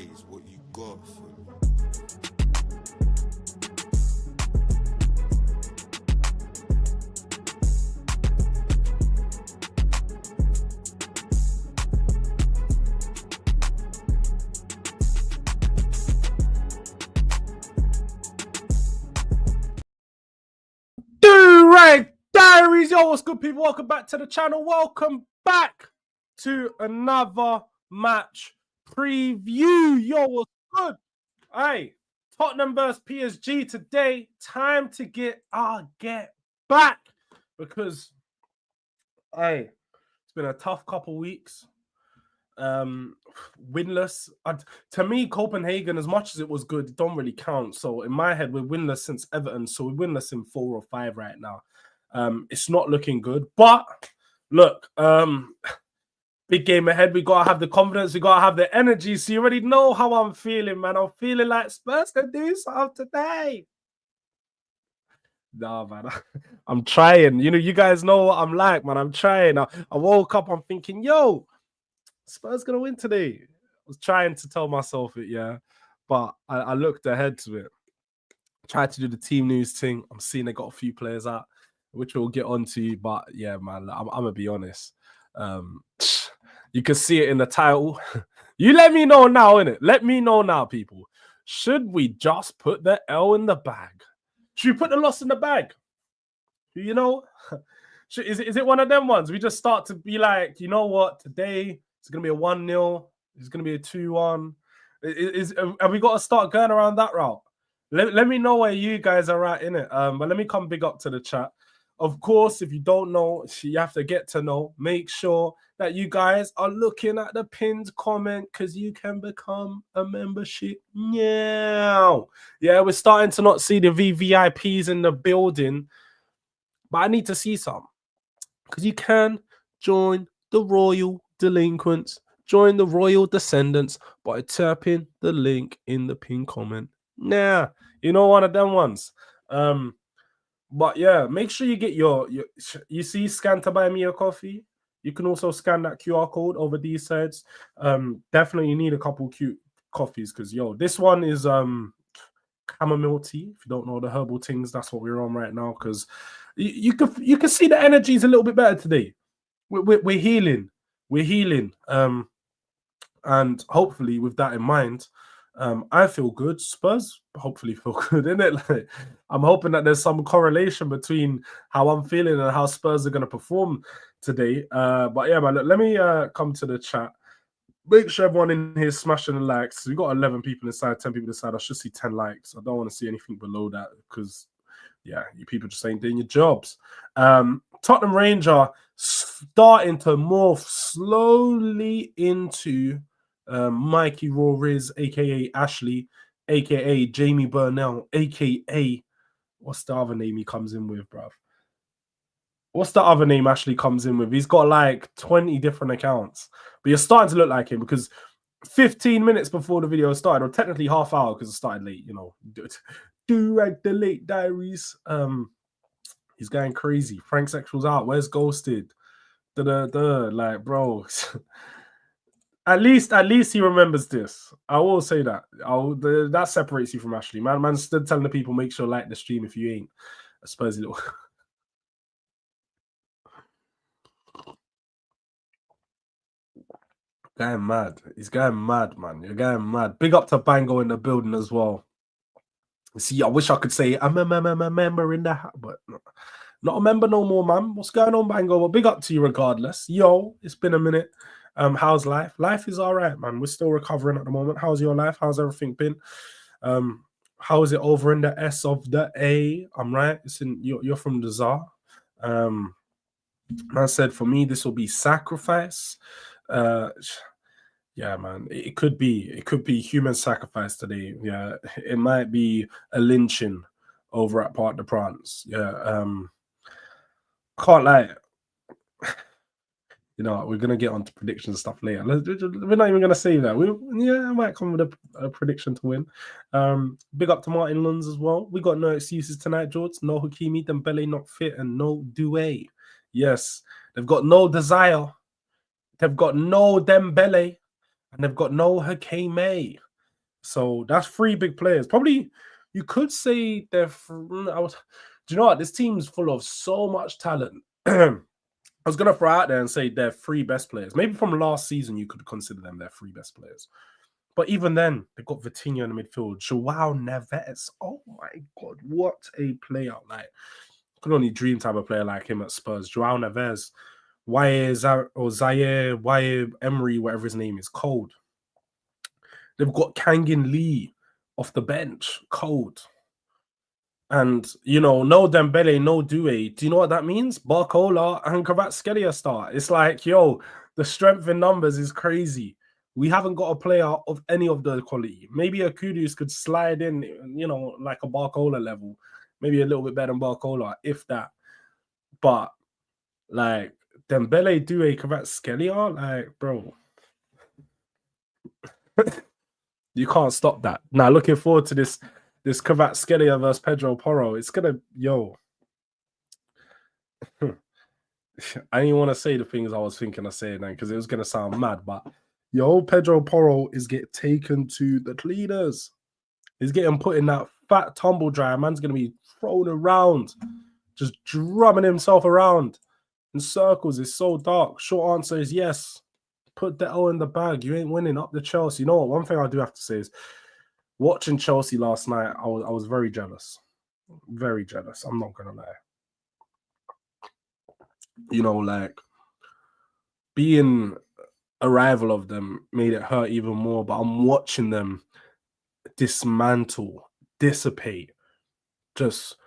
is what you got for me. Durag Diaries, yo, what's good, people? Welcome back to the channel. Welcome back to another match preview. Yo, what's good? Hey, Tottenham versus PSG today. Time to get back because, hey, it's been a tough couple weeks. Winless. To me, Copenhagen, as much as it was good, it don't really count. So in my head, we're winless since Everton. So we're winless in 4 or 5 right now. It's not looking good. But look, big game ahead. We gotta have the confidence. We gotta have the energy. So you already know how I'm feeling, man. I'm feeling like Spurs can do something today. Nah, man. I'm trying. You know, you guys know what I'm like, man. I'm trying. I woke up, I'm thinking, yo, Spurs gonna win today. I was trying to tell myself it, yeah, but I looked ahead to it. Tried to do the team news thing. I'm seeing they got a few players out, which we'll get onto. But yeah, man, I'm gonna be honest. You can see it in the title. You let me know now, innit? Let me know now, people. Should we just put the L in the bag? Should we put the loss in the bag? You know, is it one of them ones? We just start to be like, you know what, today it's going to be a 1-0. It's going to be a 2-1. Have we got to start going around that route? Let me know where you guys are at in it. But let me come big up to the chat. Of course, if you don't know, you have to get to know. Make sure that you guys are looking at the pinned comment because you can become a membership now. Yeah, we're starting to not see the VVIPs in the building, but I need to see some because you can join the Royal Delinquents, join the Royal Descendants by tapping the link in the pinned comment. Nah, you know, one of them ones. But yeah, make sure you get your you see, scan to buy me a coffee. You can also scan that QR code over these sides. Definitely you need a couple cute coffees because yo, this one is chamomile tea. If you don't know the herbal things, that's what we're on right now. Because you can see the energy is a little bit better today. We're healing. We're healing. And hopefully with that in mind, I feel good. Spurs hopefully feel good, innit? Like, I'm hoping that there's some correlation between how I'm feeling and how Spurs are going to perform today. But yeah, man, look, let me come to the chat. Make sure everyone in here is smashing the likes. We've got 11 people inside, 10 people inside. I should see 10 likes. I don't want to see anything below that because, yeah, you people just ain't doing your jobs. Tottenham Ranger starting to morph slowly into Mikey Raw Riz, aka Ashley, aka Jamie Burnell, aka what's the other name he comes in with, bruv? What's the other name Ashley comes in with? He's got like 20 different accounts, but you're starting to look like him because 15 minutes before the video started, or technically half hour because it started late, you know. Durag the Late Diaries. He's going crazy. Frank Sexual's out. Where's Ghosted? Like, bro. At least he remembers this. I will say that. That separates you from Ashley. Man's still telling the people, make sure like the stream if you ain't. I suppose it'll. Going mad. He's going mad, man. You're going mad. Big up to Bango in the building as well. See, I wish I could say I'm a member in the house, but not a member no more, man. What's going on, Bango? Well, big up to you regardless. Yo, it's been a minute. How's life? Life is all right, man. We're still recovering at the moment. How's your life? How's everything been? How is it over in the S of the A? I'm right. It's in you're from the Tsar. Man said for me this will be sacrifice. Yeah, man. It could be human sacrifice today. Yeah, it might be a lynching over at Parc des Princes. Yeah. Can't lie. You know, we're gonna get onto prediction stuff later. We're not even gonna say that. I might come with a prediction to win. Big up to Martin Lunds as well. We got no excuses tonight, Jords. No Hakimi, Dembele not fit, and no Doué. Yes, they've got no desire. They've got no Dembele, and they've got no Hakimi. So that's three big players. Probably you could say they're. Do you know what? This team's full of so much talent. I was gonna throw out there and say they're three best players. Maybe from last season you could consider them their three best players. But even then, they've got Vitinha in the midfield, Joao Neves. Oh my god, what a player! Like, could only dream to have a player like him at Spurs. Joao Neves, Zaire Emery, whatever his name is, cold. They've got Kangin Lee off the bench, cold. And, no Dembele, no Due. Do you know what that means? Barcola and Kvaratskhelia start. It's like, the strength in numbers is crazy. We haven't got a player of any of the quality. Maybe a Kudus could slide in, like a Barcola level. Maybe a little bit better than Barcola, if that. But, like, Dembele, Due, Kvaratskhelia, like, bro. You can't stop that. Now, looking forward to this Kvaratskhelia versus Pedro Porro. It's gonna, I didn't want to say the things I was thinking of saying then because it was gonna sound mad. But Pedro Porro is getting taken to the cleaners. He's getting put in that fat tumble dryer. Man's gonna be thrown around, just drumming himself around in circles. It's so dark. Short answer is yes. Put the L in the bag. You ain't winning. Up the Chelsea. You know what? One thing I do have to say is, watching Chelsea last night, I was very jealous. Very jealous. I'm not gonna lie. Like, being a rival of them made it hurt even more. But I'm watching them dismantle, dissipate, just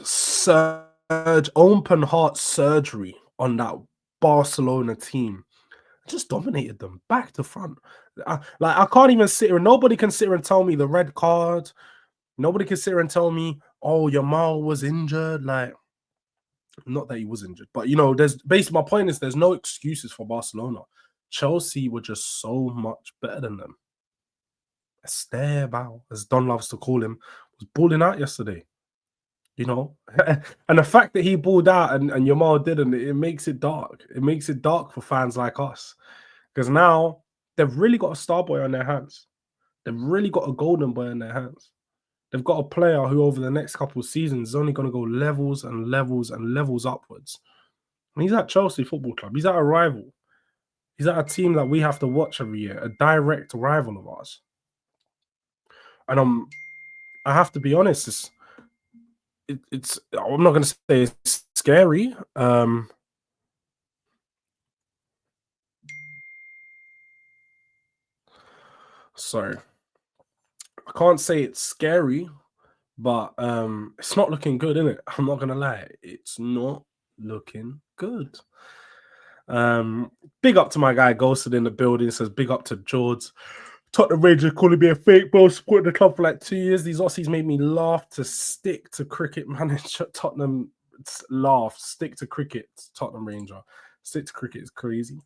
surge, open heart surgery on that Barcelona team. Just dominated them back to front. I can't even sit here. Nobody can sit here and tell me the red card. Nobody can sit here and tell me, oh, Yamal was injured. Like, not that he was injured, but my point is there's no excuses for Barcelona. Chelsea were just so much better than them. Esteban, as Don loves to call him, was balling out yesterday. And the fact that he balled out and Yamal didn't, it makes it dark. It makes it dark for fans like us. Because now they've really got a star boy on their hands. They've really got a golden boy in their hands. They've got a player who over the next couple of seasons is only going to go levels and levels and levels upwards. And he's at Chelsea Football Club. He's at a rival. He's at a team that we have to watch every year, a direct rival of ours. And I have to be honest, it's I'm not going to say it's scary. Sorry. I can't say it's scary, but it's not looking good, is it? I'm not going to lie. It's not looking good. Big up to my guy Ghosted in the building. Says big up to Jords. Tottenham Rangers calling me a fake bro. Supporting the club for like 2 years. These Aussies made me laugh to stick to cricket manager. Tottenham laugh. Stick to cricket. Tottenham Ranger. Stick to cricket is crazy.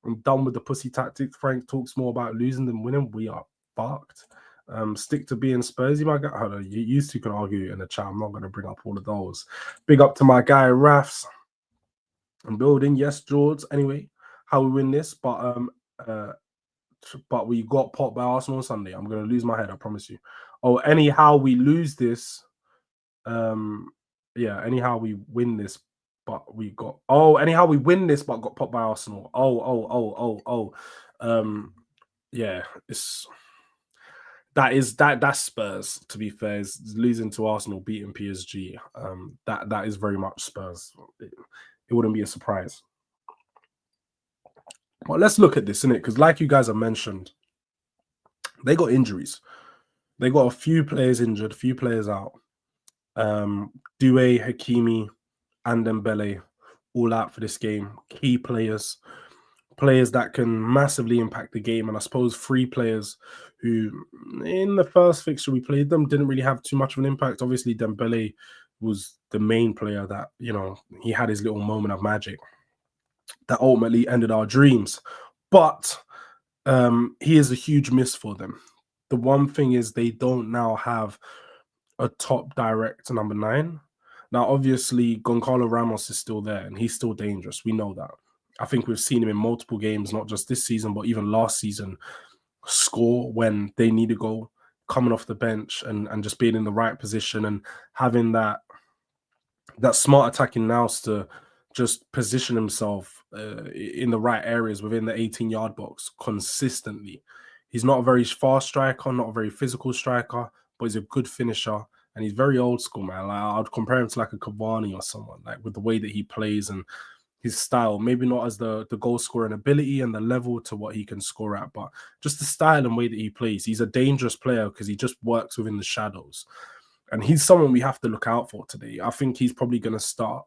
I'm done with the pussy tactics. Frank talks more about losing than winning. We are fucked. Stick to being Spursy, my guy. Hold on, you used to can argue in the chat. I'm not going to bring up all of those. Big up to my guy Rafs. I'm building, yes, Jords. Anyway, how we win this, but we got popped by Arsenal on Sunday. I'm gonna lose my head, I promise you. Oh, anyhow, we lose this. Yeah, anyhow we win this, but we got anyhow we win this, but got popped by Arsenal. Yeah, that's Spurs, to be fair, is losing to Arsenal, beating PSG. That is very much Spurs. It wouldn't be a surprise. Well, let's look at this, innit? Because like you guys have mentioned, they got injuries. They got a few players injured, a few players out. Doué, Hakimi, and Dembele all out for this game. Key players that can massively impact the game. And I suppose 3 players who, in the first fixture we played them, didn't really have too much of an impact. Obviously, Dembele was the main player that, he had his little moment of magic that ultimately ended our dreams. But he is a huge miss for them. The one thing is they don't now have a top direct number 9. Now, obviously, Goncalo Ramos is still there, and he's still dangerous. We know that. I think we've seen him in multiple games, not just this season, but even last season, score when they need to go, coming off the bench and just being in the right position and having that smart attacking nous to just position himself in the right areas within the 18-yard box consistently. He's not a very fast striker, not a very physical striker, but he's a good finisher. And he's very old school, man. Like, I'd compare him to like a Cavani or someone, like with the way that he plays and his style. Maybe not as the goal scoring ability and the level to what he can score at, but just the style and way that he plays. He's a dangerous player because he just works within the shadows. And he's someone we have to look out for today. I think he's probably going to start.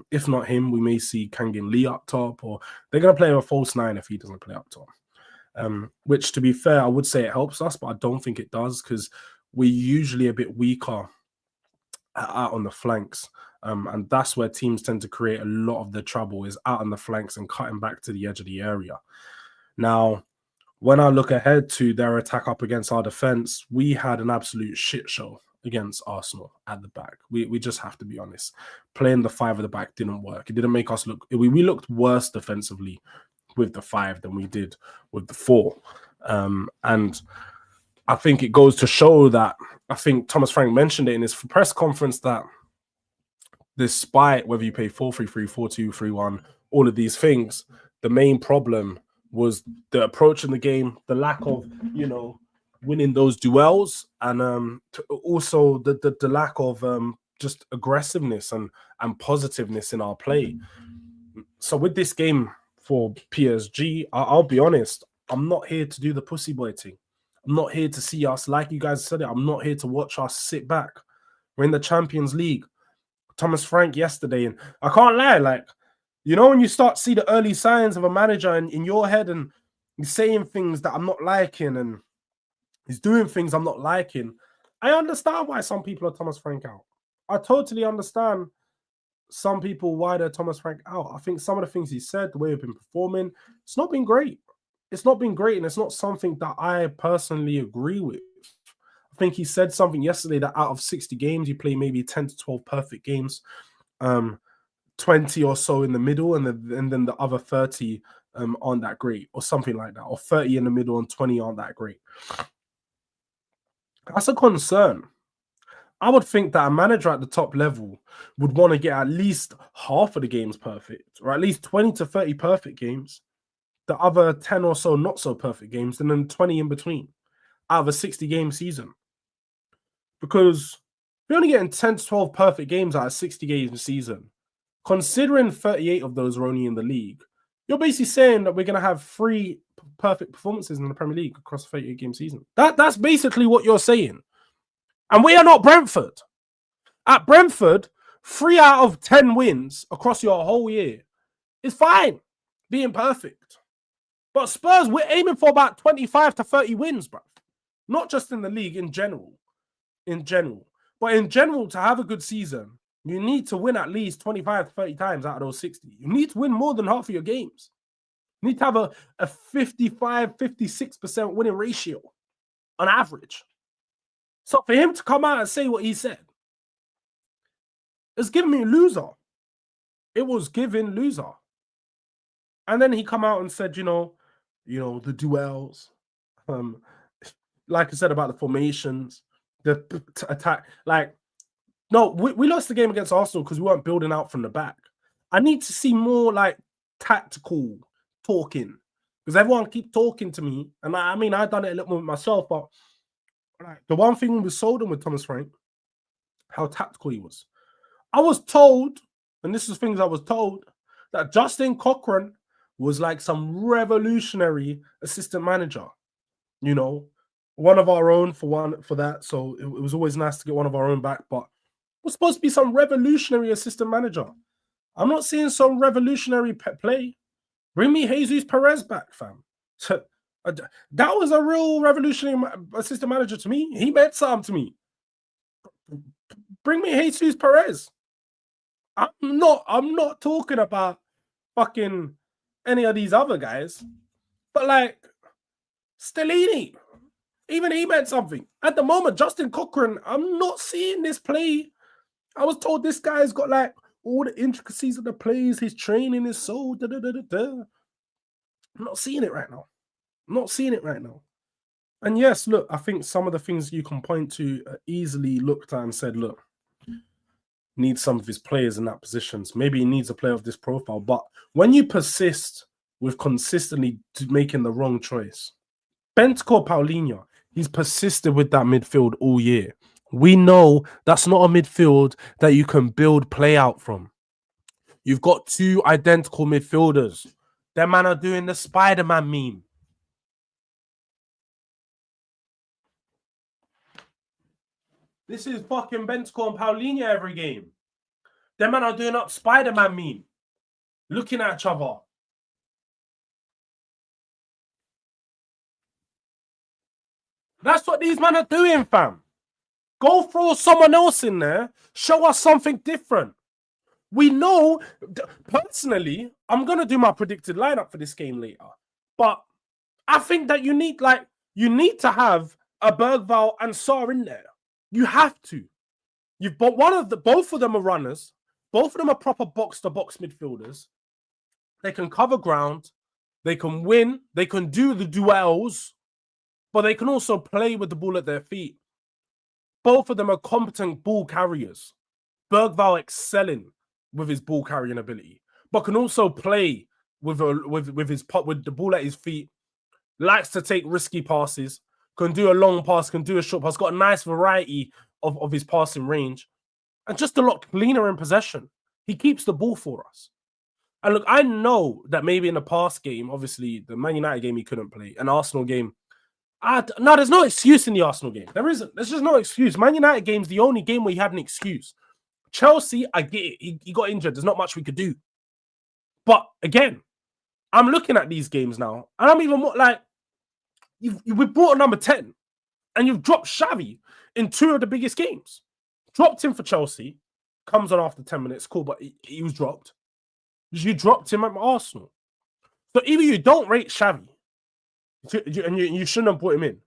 If not him, we may see Kangin Lee up top, or they're going to play a false nine if he doesn't play up top. Which, to be fair, I would say it helps us, but I don't think it does because we're usually a bit weaker out on the flanks. And that's where teams tend to create a lot of the trouble, is out on the flanks and cutting back to the edge of the area. Now, when I look ahead to their attack up against our defense, we had an absolute shit show against Arsenal at the back. We just have to be honest. Playing the 5 at the back didn't work. It didn't make us look... We looked worse defensively with the 5 than we did with the 4. And I think it goes to show that, I think Thomas Frank mentioned it in his press conference, that despite whether you play 4-3-3, 4-2-3-1, all of these things, the main problem was the approach in the game, the lack of, winning those duels, and also the lack of just aggressiveness and positiveness in our play. So with this game for PSG, I'll be honest, I'm not here to do the pussy boy thing. I'm not here to see us, like you guys said it, I'm not here to watch us sit back. We're in the Champions League. Thomas Frank yesterday, and I can't lie, like, when you start to see the early signs of a manager in your head, and he's saying things that I'm not liking, and he's doing things I'm not liking, I understand why some people are Thomas Frank out. I totally understand some people why they're Thomas Frank out. I think some of the things he said, the way we've been performing, it's not been great. It's not been great, and it's not something that I personally agree with. I think he said something yesterday that out of 60 games, you play maybe 10 to 12 perfect games, 20 or so in the middle, and then the other 30 aren't that great, or something like that, or 30 in the middle and 20 aren't that great. That's a concern. I would think that a manager at the top level would want to get at least half of the games perfect, or at least 20 to 30 perfect games, the other 10 or so not so perfect games, and then 20 in between out of a 60-game season. Because we're only getting 10 to 12 perfect games out of a 60-game season. Considering 38 of those are only in the league, you're basically saying that we're going to have 3 perfect performances in the Premier League across a 38-game season. That's basically what you're saying. And we are not Brentford. At Brentford, 3 out of 10 wins across your whole year is fine, being perfect. But Spurs, we're aiming for about 25 to 30 wins, bro. Not just in the league, in general. But in general, to have a good season, you need to win at least 25 to 30 times out of those 60. You need to win more than half of your games. You need to have a 55, 56% winning ratio on average. So for him to come out and say what he said, it's giving me loser. It was giving loser. And then he come out and said, the duels, like I said about the formations, the attack. Like, no, we lost the game against Arsenal because we weren't building out from the back. I need to see more like tactical talking, because everyone keep talking to me, and I've done it a little more with myself, but the one thing we was sold on with Thomas Frank, how tactical he was. I was told, and this is things I was told, that Justin Cochran was like some revolutionary assistant manager, one of our own for that. So it was always nice to get one of our own back, but it was supposed to be some revolutionary assistant manager. I'm not seeing some revolutionary play. Bring me Jesus Perez back, fam. That was a real revolutionary assistant manager to me. He meant something to me. Bring me Jesus Perez. I'm not talking about fucking any of these other guys, but like Stellini, even he meant something. At the moment, Justin Cochran, I'm not seeing this play. I was told this guy's got like all the intricacies of the plays, his training is so I'm not seeing it right now. And yes, look, I think some of the things you can point to are easily looked at and said, look, needs some of his players in that positions. Maybe he needs a player of this profile. But when you persist with consistently making the wrong choice, Bentco Paulinho, he's persisted with that midfield all year. We know that's not a midfield that you can build play out from. You've got two identical midfielders. That man are doing the Spider-Man meme. This is fucking Bentco and Paulinho every game. Them man are doing up Spider-Man meme. Looking at each other. That's what these men are doing, fam. Go throw someone else in there. Show us something different. We know, personally, I'm going to do my predicted lineup for this game later. But I think that you need to have a Bergvall and Sarr in there. You have to. You've got both of them are runners. Both of them are proper box-to-box midfielders. They can cover ground. They can win. They can do the duels. But they can also play with the ball at their feet. Both of them are competent ball carriers. Bergvall excelling with his ball carrying ability, but can also play with the ball at his feet. Likes to take risky passes. Can do a long pass. Can do a short pass. Got a nice variety of his passing range, and just a lot cleaner in possession. He keeps the ball for us. And look, I know that maybe in the past game, obviously the Man United game he couldn't play, an Arsenal game. No, there's no excuse in the Arsenal game. There isn't. There's just no excuse. Man United game's the only game where he had an excuse. Chelsea, I get it. He got injured. There's not much we could do. But again, I'm looking at these games now, and I'm even more like, we've brought a number 10, and you've dropped Xavi in two of the biggest games. Dropped him for Chelsea. Comes on after 10 minutes. Cool, but he was dropped. You dropped him at Arsenal. So either you don't rate Xavi, and you shouldn't have put him in,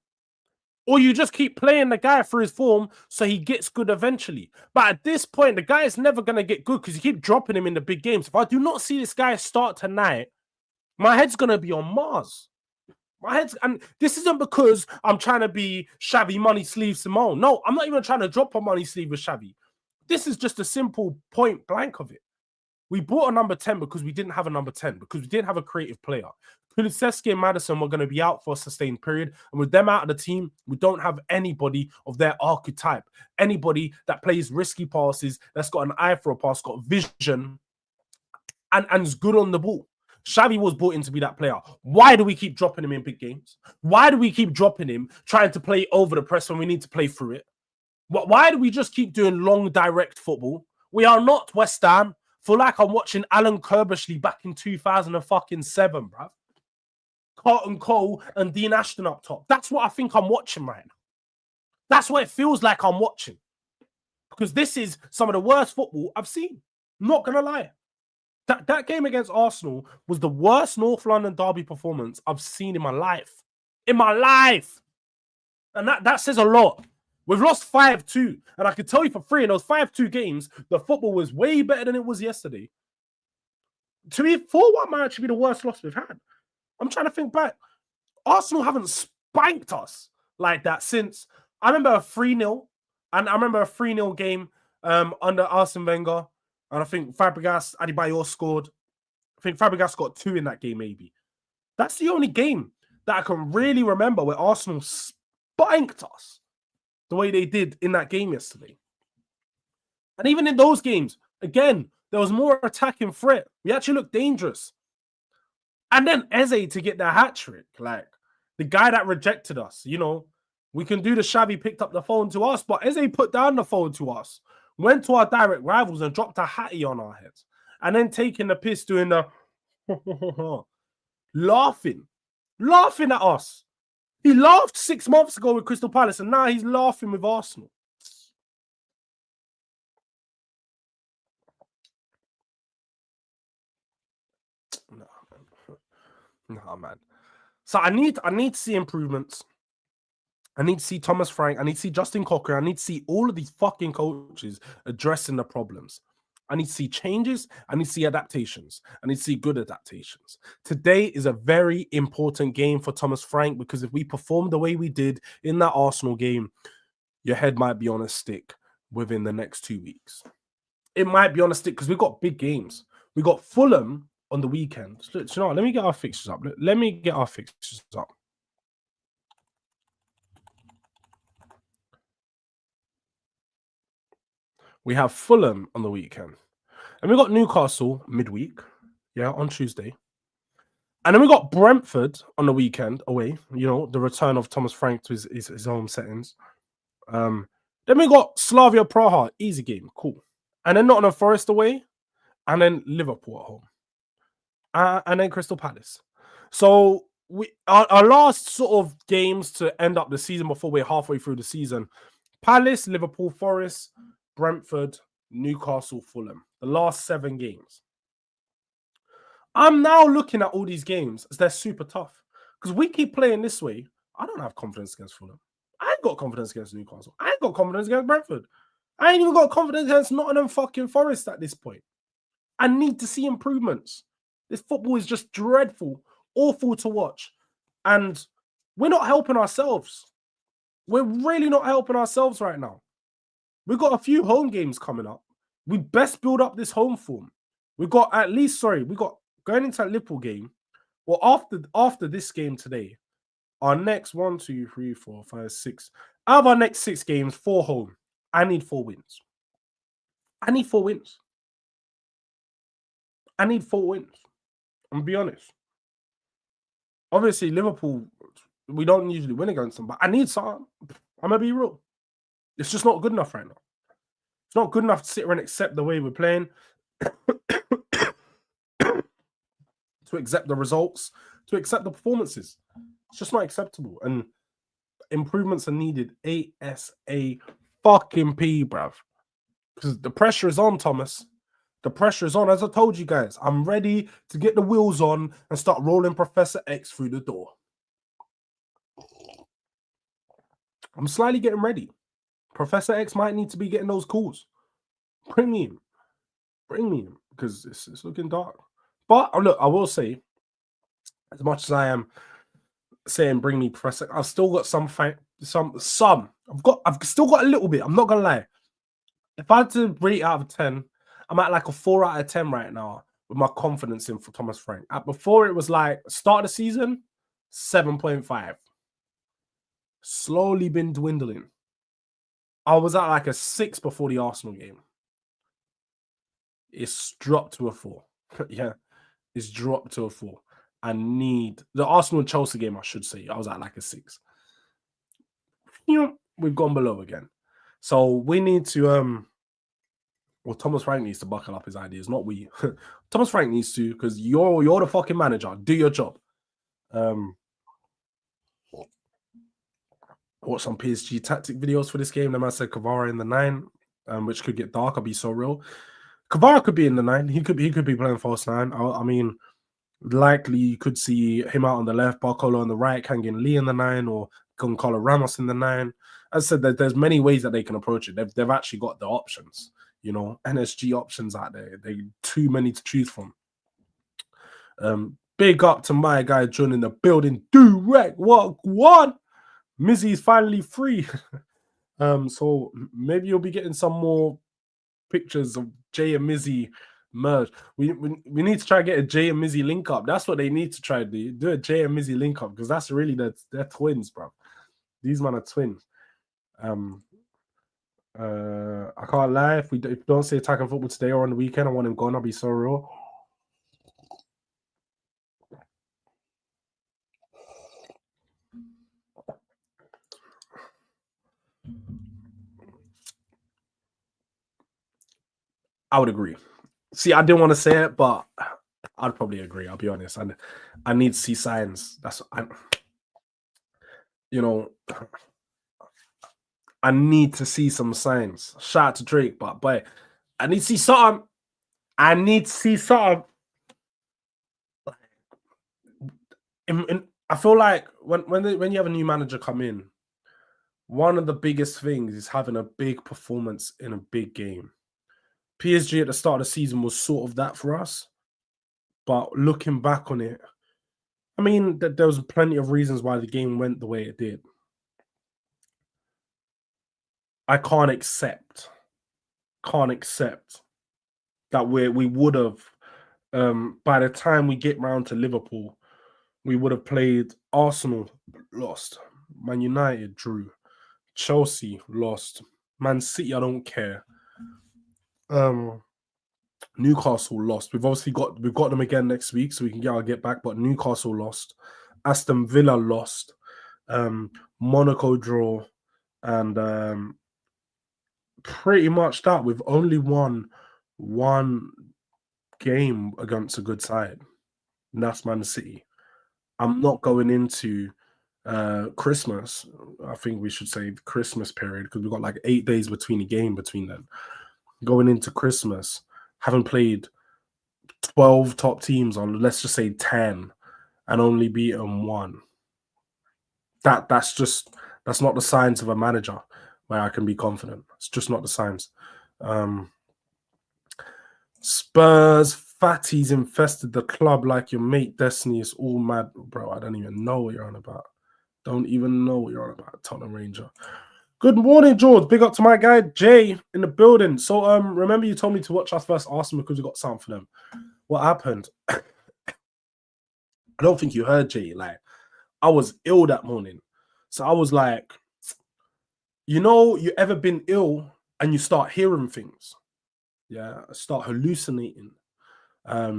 or you just keep playing the guy for his form so he gets good eventually. But at this point, the guy is never going to get good because you keep dropping him in the big games. If I do not see this guy start tonight, my head's going to be on Mars. And this isn't because I'm trying to be Xavi money sleeve Simone. No, I'm not even trying to drop a money sleeve with Xavi. This is just a simple point blank of it. We bought a number 10 because we didn't have a number 10, because we didn't have a creative player. Kulusevski and Maddison were going to be out for a sustained period. And with them out of the team, we don't have anybody of their archetype. Anybody that plays risky passes, that's got an eye for a pass, got vision, and is good on the ball. Xavi was brought in to be that player. Why do we keep dropping him in big games? Why do we keep dropping him, trying to play over the press when we need to play through it? Why do we just keep doing long, direct football? We are not West Ham. Feel like I'm watching Alan Kirbishley back in 2007, bruv. Carlton Cole and Dean Ashton up top. That's what I think I'm watching right now. That's what it feels like I'm watching. Because this is some of the worst football I've seen. Not going to lie. That game against Arsenal was the worst North London derby performance I've seen in my life. In my life. And that says a lot. We've lost 5-2. And I can tell you for free, in those 5-2 games, the football was way better than it was yesterday. To me, 4-1 might actually be the worst loss we've had. I'm trying to think back. Arsenal haven't spanked us like that since. I remember a 3-0. And I remember a 3-0 game under Arsene Wenger. And I think Fabregas, Adebayor scored. I think Fabregas got 2 in that game, maybe. That's the only game that I can really remember where Arsenal spanked us the way they did in that game yesterday. And even in those games, again, there was more attacking threat. We actually looked dangerous. And then Eze to get that hat trick, like the guy that rejected us, you know, we can do the Xavi picked up the phone to us, but Eze put down the phone to us, went to our direct rivals and dropped a hattie on our heads. And then taking the piss, doing the laughing at us. He laughed 6 months ago with Crystal Palace, and now he's laughing with Arsenal. No, man. So I need to see improvements. I need to see Thomas Frank. I need to see Justin Cochran. I need to see all of these fucking coaches addressing the problems. I need to see changes. I need to see adaptations. I need to see good adaptations. Today is a very important game for Thomas Frank, because if we perform the way we did in that Arsenal game, your head might be on a stick within the next 2 weeks. It might be on a stick because we've got big games. We got Fulham on the weekend. So, you know what? Let me get our fixtures up. Let me get our fixtures up. We have Fulham on the weekend. And we got Newcastle midweek, on Tuesday. And then we got Brentford on the weekend away, the return of Thomas Frank to his home settings. Then we got Slavia Praha, easy game, cool. And then Nottingham Forest away, and then Liverpool at home. And then Crystal Palace. So our last sort of games to end up the season before we're halfway through the season: Palace, Liverpool, Forest, Brentford, Newcastle, Fulham. The last 7 games. I'm now looking at all these games as they're super tough, because we keep playing this way. I don't have confidence against Fulham. I ain't got confidence against Newcastle. I ain't got confidence against Brentford. I ain't even got confidence against Nottingham fucking Forest at this point. I need to see improvements. This football is just dreadful, awful to watch. And we're not helping ourselves. We're really not helping ourselves right now. We've got a few home games coming up. We best build up this home form. We got going into that Liverpool game. Well, after this game today, our next 1, 2, 3, 4, 5, 6. Out of our next 6 games, 4 home. I need 4 wins. I need 4 wins. I'm gonna be honest. Obviously, Liverpool, we don't usually win against them, but I need some. I'm gonna be real. It's just not good enough right now. It's not good enough to sit here and accept the way we're playing, to accept the results, to accept the performances. It's just not acceptable. And improvements are needed ASAP, bruv. Because the pressure is on, Thomas. The pressure is on. As I told you guys, I'm ready to get the wheels on and start rolling Professor X through the door. I'm slightly getting ready. Professor X might need to be getting those calls. Bring me in, because it's looking dark. But look, I will say, as much as I am saying bring me Professor, I've still got some. I've still got a little bit. I'm not gonna lie. If I had to rate out of 10, I'm at like a 4 out of 10 right now with my confidence in for Thomas Frank. Before it was like start of the season, 7.5. Slowly been dwindling. I was at like a 6 before the Arsenal game. It's dropped to a 4. It's dropped to a 4. I need the Arsenal and Chelsea game, I should say. I was at like a 6. We've gone below again. So we need to Thomas Frank needs to buckle up his ideas, not we. Thomas Frank needs to, because you're the fucking manager. Do your job. Watch some PSG tactic videos for this game. The man said Kvara in the 9, which could get dark. I'll be so real. Kvara could be in the 9. He could be playing false 9. I mean, likely you could see him out on the left, Barcola on the right, Kangin Lee in the 9, or Goncalo Ramos in the 9. As I said, there's many ways that they can approach it. They've actually got the options, NSG options out there. They're too many to choose from. Big up to my guy joining the building. Durag, what? Mizzy's finally free. So maybe you'll be getting some more pictures of Jay and Mizzy merge. We need to try and get a Jay and Mizzy link up. That's what they need to try to do a Jay and Mizzy link up, because that's really they're twins, bro. These men are twins. I can't lie. If we don't see attacking football today or on the weekend, I want him gone. I'll be so real. I would agree. See, I didn't want to say it, but I'd probably agree. I'll be honest. I need to see signs. I need to see some signs. Shout out to Drake, but I need to see something. I feel like when you have a new manager come in, one of the biggest things is having a big performance in a big game. PSG at the start of the season was sort of that for us. But looking back on it, I mean, there was plenty of reasons why the game went the way it did. I can't accept that we would have, by the time we get round to Liverpool, we would have played Arsenal, lost. Man United drew. Chelsea lost. Man City, I don't care. Newcastle lost. We've got them again next week, so we can get back. But Newcastle lost. Aston Villa lost. Monaco draw, and pretty much that. We've only won one game against a good side, and that's Man City. I'm not going into Christmas. I think we should say the Christmas period, because we've got like 8 days between the game between them. Going into Christmas, having played 12 top teams on, let's just say 10, and only beaten one. That's not the signs of a manager where I can be confident. It's just not the signs. Spurs fatties infested the club like your mate Destiny is all mad. Bro, I don't even know what you're on about. Don't even know what you're on about, Tottenham Ranger. Good morning, Jords. Big up to my guy Jay in the building. So remember you told me to watch us versus Arsenal because we got something for them. What happened? I don't think you heard, Jay. Like, I was ill that morning. So I was like, you know, you ever been ill and you start hearing things? Yeah, I start hallucinating. I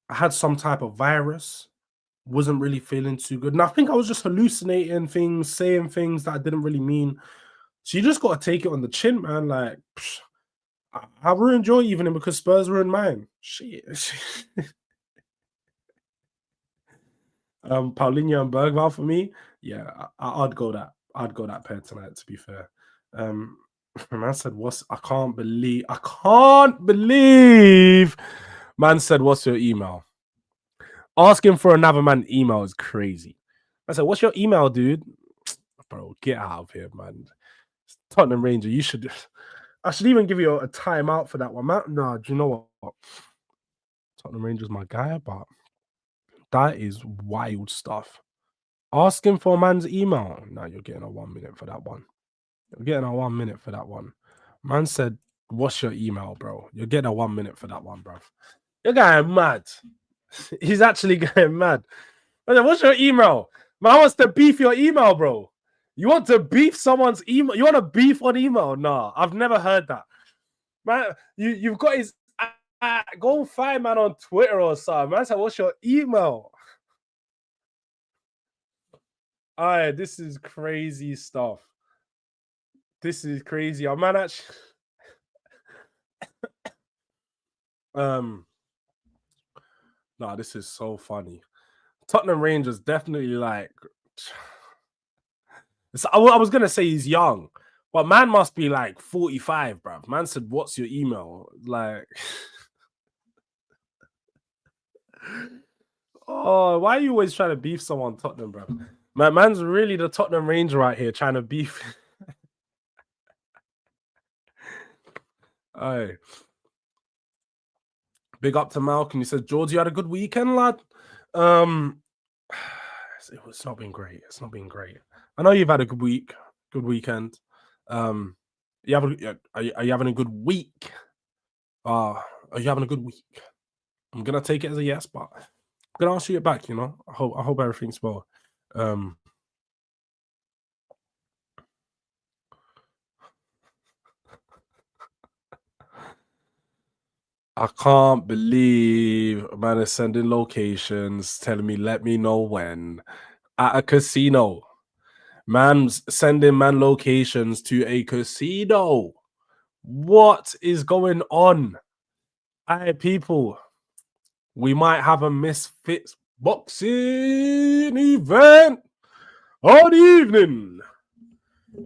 had some type of virus. Wasn't really feeling too good. And I think I was just hallucinating things, saying things that I didn't really mean. So you just got to take it on the chin, man. Like, I ruined your evening because Spurs ruined mine. Shit. Paulinho and Bergval for me. Yeah, I'd go that. I'd go that pair tonight, to be fair. Man said, I can't believe man said, what's your email? Asking for another man's email is crazy. I said, what's your email, dude? Bro, get out of here, man. Tottenham Ranger, I should even give you a timeout for that one, man. No, do you know what? Tottenham Ranger's my guy, but that is wild stuff. Asking for a man's email. No, you're getting a 1 minute for that one. You're getting a 1 minute for that one. Man said, what's your email, bro? You're getting a 1 minute for that one, bro. You're going mad. He's actually going mad. Man, what's your email? Man wants to beef your email, bro. You want to beef someone's email? You want to beef on email? Nah, I've never heard that. Man, you've got his... go and find man on Twitter or something. Man said, what's your email? Alright, this is crazy stuff. This is crazy. Oh, man, actually... Nah, this is so funny. Tottenham Rangers definitely like... I was going to say he's young, but man must be like 45, bruv. Man said, what's your email? Like... Oh, why are you always trying to beef someone, Tottenham, bruv? Man's really the Tottenham Ranger right here trying to beef... Aye. Big up to Malcolm. He said, Jords, you had a good weekend, lad. It's not been great. It's not been great. I know you've had a good weekend. Are you having a good week? Are you having a good week? I'm gonna take it as a yes, but I'm gonna ask you it back. You know, I hope everything's well. I can't believe a man is sending locations, telling me, let me know when. At a casino. Man's sending man locations to a casino. What is going on? Hey, people. We might have a Misfits boxing event on the evening.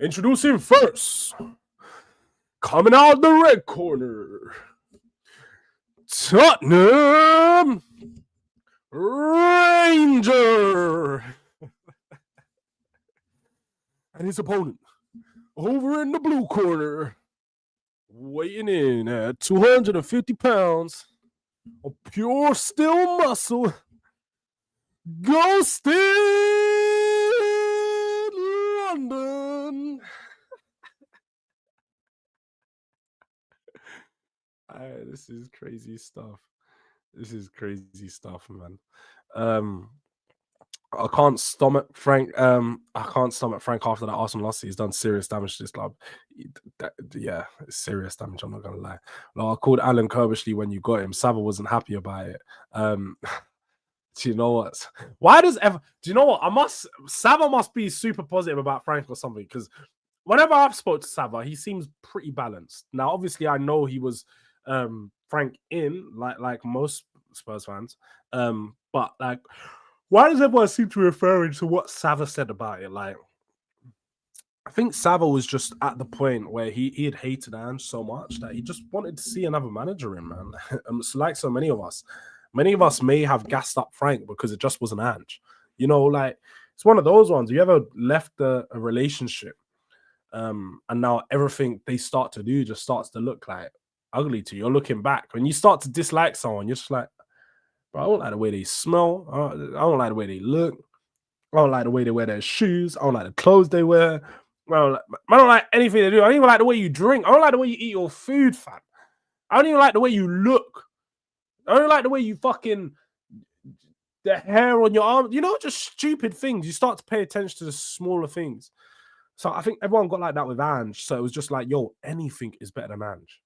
Introducing first. Coming out the red corner. Tottenham Ranger and his opponent over in the blue corner, weighing in at 250 pounds of pure steel muscle, Ghosted London. This is crazy stuff. This is crazy stuff, man. I can't stomach Frank. I can't stomach Frank after that Arsenal loss. He's done serious damage to this club. Yeah, it's serious damage. I'm not gonna lie. Like, I called Alan Kirbishley when you got him. Sava wasn't happy about it. Do you know what? Why does ever? Do you know what? Sava must be super positive about Frank or something, because whenever I've spoke to Sava, he seems pretty balanced. Now, obviously, I know he was Frank in like most Spurs fans, but like, why does everyone seem to refer to what Sava said about it? Like, I think Sava was just at the point where he had hated Ange so much that he just wanted to see another manager in, man. It's like so many of us. Many of us may have gassed up Frank because it just wasn't Ange. You know, like, it's one of those ones. You ever left a relationship and now everything they start to do just starts to look like ugly to you. You're looking back. When you start to dislike someone, you're just like, bro, I don't like the way they smell. I don't like the way they look. I don't like the way they wear their shoes. I don't like the clothes they wear. I don't like anything they do. I don't even like the way you drink. I don't like the way you eat your food, fam. I don't even like the way you look. I don't like the way you fucking, the hair on your arm. You know, just stupid things. You start to pay attention to the smaller things. So I think everyone got like that with Ange. So it was just like, yo, anything is better than Ange.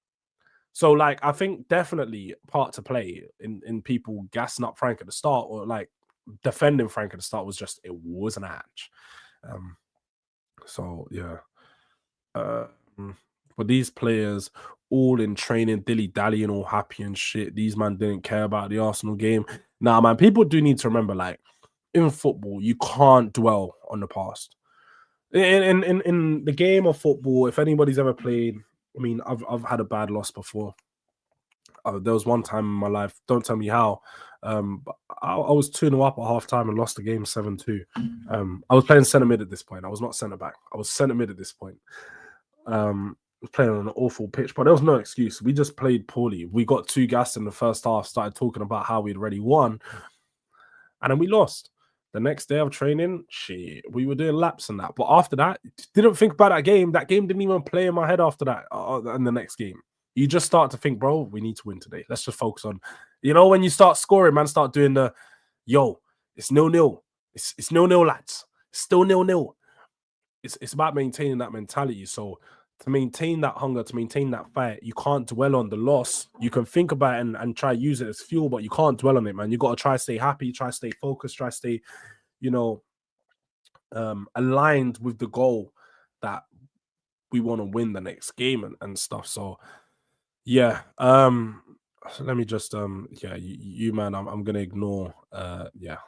So, like, I think definitely part to play in people gassing up Frank at the start, or like defending Frank at the start, was just it wasn't Ange. So yeah. But these players all in training, dilly-dallying, all happy and shit. These man didn't care about the Arsenal game. Nah, man, people do need to remember, like, in football, you can't dwell on the past. In the game of football, if anybody's ever played, I mean, I've had a bad loss before. There was one time in my life, don't tell me how, but I was 2-0 up at half time and lost the game 7-2. I was playing centre mid at this point. I was not centre back. I was centre mid at this point. I was playing on an awful pitch, but there was no excuse. We just played poorly. We got too gassed in the first half, started talking about how we'd already won, and then we lost. The next day of training, shit, we were doing laps and that. But after that, didn't think about that game. That game didn't even play in my head after that. In the next game, you just start to think, bro, we need to win today. Let's just focus on, you know, when you start scoring, man, start doing the, yo, it's 0-0. It's 0-0, lads. It's still 0-0. It's about maintaining that mentality. So to maintain that hunger, to maintain that fight, you can't dwell on the loss. You can think about it and try to use it as fuel, but you can't dwell on it, man. You got to try to stay happy, try to stay focused, try to stay, you know, aligned with the goal that we want to win the next game and stuff. So yeah, let me just yeah, you man, I'm gonna ignore yeah.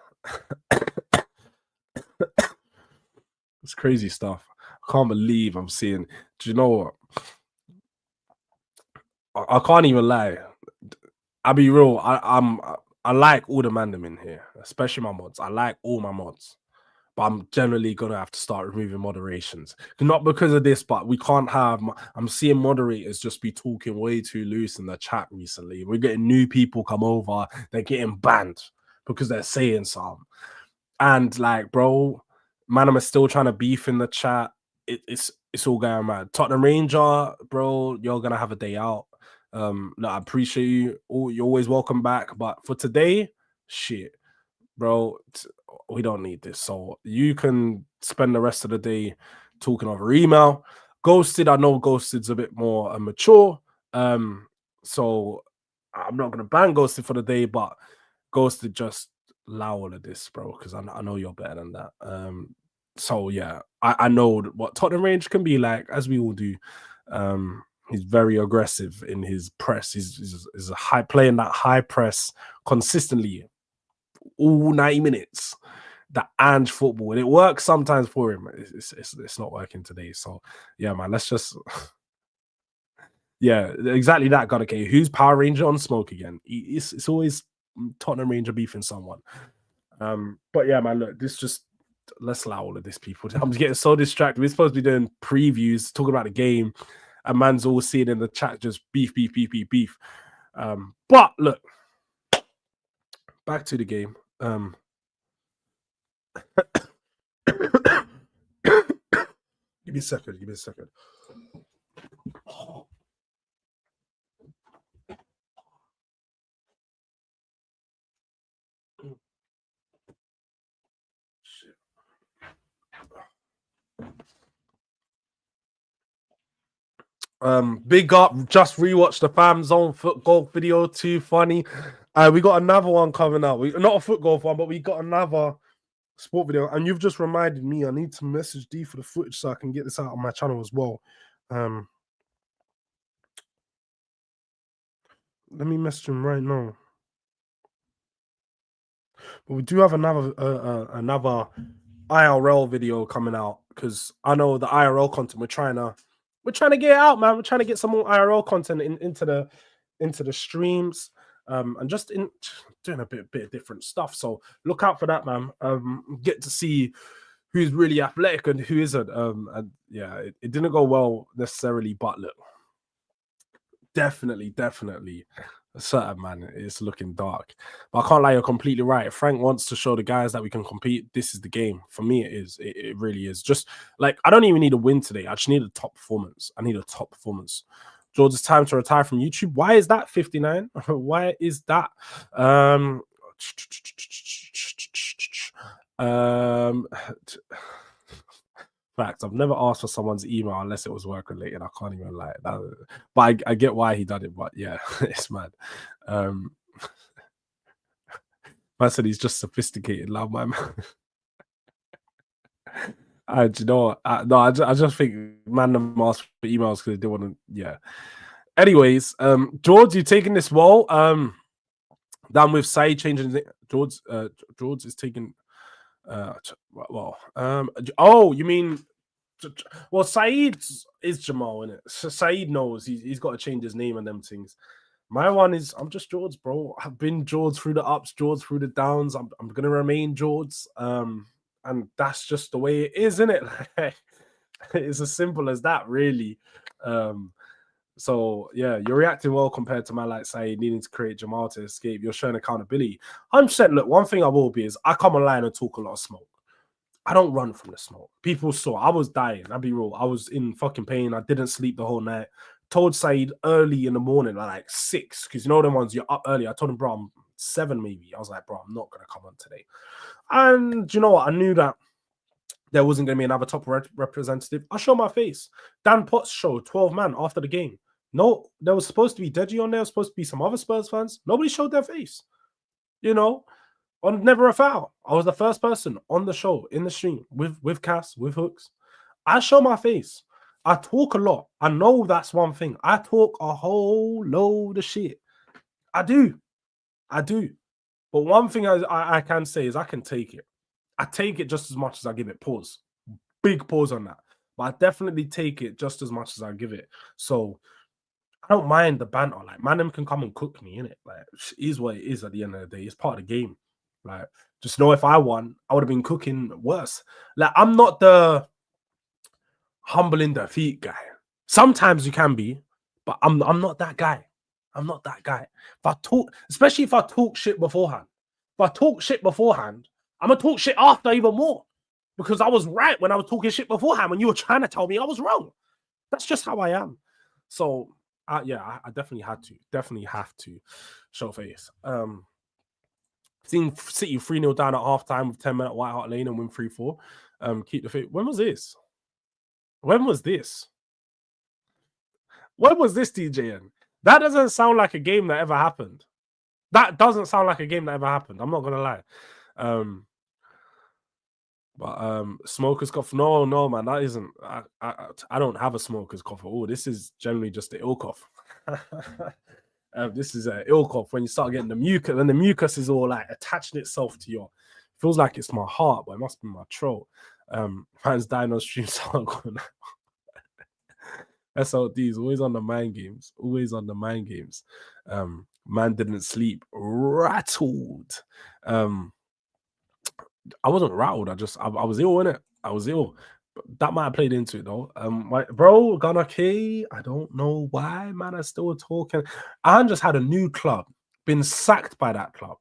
It's crazy stuff. I can't believe I'm seeing. Do you know what? I can't even lie. I'll be real. I like all the mandem in here, especially my mods. I like all my mods, but I'm generally gonna have to start removing moderations. Not because of this, but we can't have. I'm seeing moderators just be talking way too loose in the chat recently. We're getting new people come over. They're getting banned because they're saying something. And like, bro, man, I'm still trying to beef in the chat. It's all going mad. Tottenham Ranger, bro, you're gonna have a day out. Look, I appreciate you. You're always welcome back. But for today, shit, bro, we don't need this. So you can spend the rest of the day talking over email. Ghosted, I know Ghosted's a bit more mature. So I'm not gonna ban Ghosted for the day, but Ghosted, just allow all of this, bro, because I know you're better than that. So yeah, I know what Tottenham Range can be like, as we all do. He's very aggressive in his press. He's a high playing that high press consistently all 90 minutes. That Ange football, and it works sometimes for him. It's not working today. So yeah, man, let's just yeah, exactly that. Got okay. Who's Power Ranger on smoke again? It's always Tottenham Ranger beefing someone. But yeah, man, look, let's allow all of this, people. I'm getting so distracted. We're supposed to be doing previews, talking about the game, and man's all seeing in the chat just beef, beef, beef, beef, beef. But look, back to the game. Give me a second. Give me a second. Big up, just rewatched the Fam Zone foot golf video, too funny. We got another one coming out. Not a foot golf one, but we got another sport video. And you've just reminded me I need to message D for the footage so I can get this out on my channel as well. Let me message him right now. But we do have another IRL video coming out, because I know the IRL content we're trying to get it out, man. We're trying to get some more IRL content into the streams, and just doing a bit of different stuff. So look out for that, man. Get to see who's really athletic and who isn't. And yeah, it didn't go well necessarily, but look, definitely a certain man, it's looking dark. But I can't lie, you're completely right. If Frank wants to show the guys that we can compete, this is the game. For me, it is. It really is. Just like, I don't even need a win today. I just need a top performance. I need a top performance. Jords, it's time to retire from YouTube. Why is that 59? Why is that? Facts. I've never asked for someone's email unless it was work related. I can't even lie. But I get why he did it. But yeah, it's mad. Man said he's just sophisticated. Love my man. Do you know what? I just think man them asked for emails because they want to. Yeah. Anyways, Jords, you taking this well? Down with Saeed changing it. Jords is taking. Oh, you mean? Well, Saeed is Jamal, innit? So Saeed knows he's got to change his name and them things. My one is, I'm just Jords, bro. I've been Jords through the ups, Jords through the downs. I'm gonna remain Jords. And that's just the way it is, isn't it? It's as simple as that, really. So yeah, you're reacting well compared to man like Saeed needing to create Jamal to escape. You're showing accountability. 100%. Look, one thing I will be is I come online and talk a lot of smoke. I don't run from the smoke. People saw I was dying. I'll be real. I was in fucking pain. I didn't sleep the whole night. Told Saeed early in the morning, like 6, because you know them ones you're up early. I told him, bro, I'm 7 maybe. I was like, bro, I'm not gonna come on today. And you know what? I knew that there wasn't gonna be another top representative. I showed my face. Dan Potts showed 12 man after the game. No, there was supposed to be Deji on there. Was supposed to be some other Spurs fans. Nobody showed their face. You know. On Never a Foul, I was the first person on the show, in the stream, with Cass, with Hooks. I show my face. I talk a lot. I know that's one thing. I talk a whole load of shit. I do. But one thing I can say is I can take it. I take it just as much as I give it. Pause. Big pause on that. But I definitely take it just as much as I give it. So I don't mind the banter. Like, man, them can come and cook me, innit? Like, it is what it is at the end of the day. It's part of the game. Like, just know if I won, I would have been cooking worse. Like, I'm not the humbling defeat guy. Sometimes you can be, but I'm not that guy. I'm not that guy. Especially if I talk shit beforehand. If I talk shit beforehand, I'm gonna talk shit after even more. Because I was right when I was talking shit beforehand when you were trying to tell me I was wrong. That's just how I am. So yeah, I definitely have to show face. Seeing City 3-0 down at halftime with 10 men at White Hart Lane and win 3-4. Keep the faith. When was this, DJN? That doesn't sound like a game that ever happened. I'm not gonna lie. But smoker's cough. No, man, that isn't. I don't have a smoker's cough at all. This is generally just the ill cough. This is an ill cough when you start getting the mucus, and the mucus is all like attaching itself to your. Feels like it's my heart, but it must be my throat. Fans dying on streams. SLDs always on the mind games. Man didn't sleep. Rattled. I wasn't rattled. I was ill, innit? I was ill. That might have played into it though. Bro, Gunnar Key, I don't know why, man. I'm still talking. Ange just had a new club, been sacked by that club,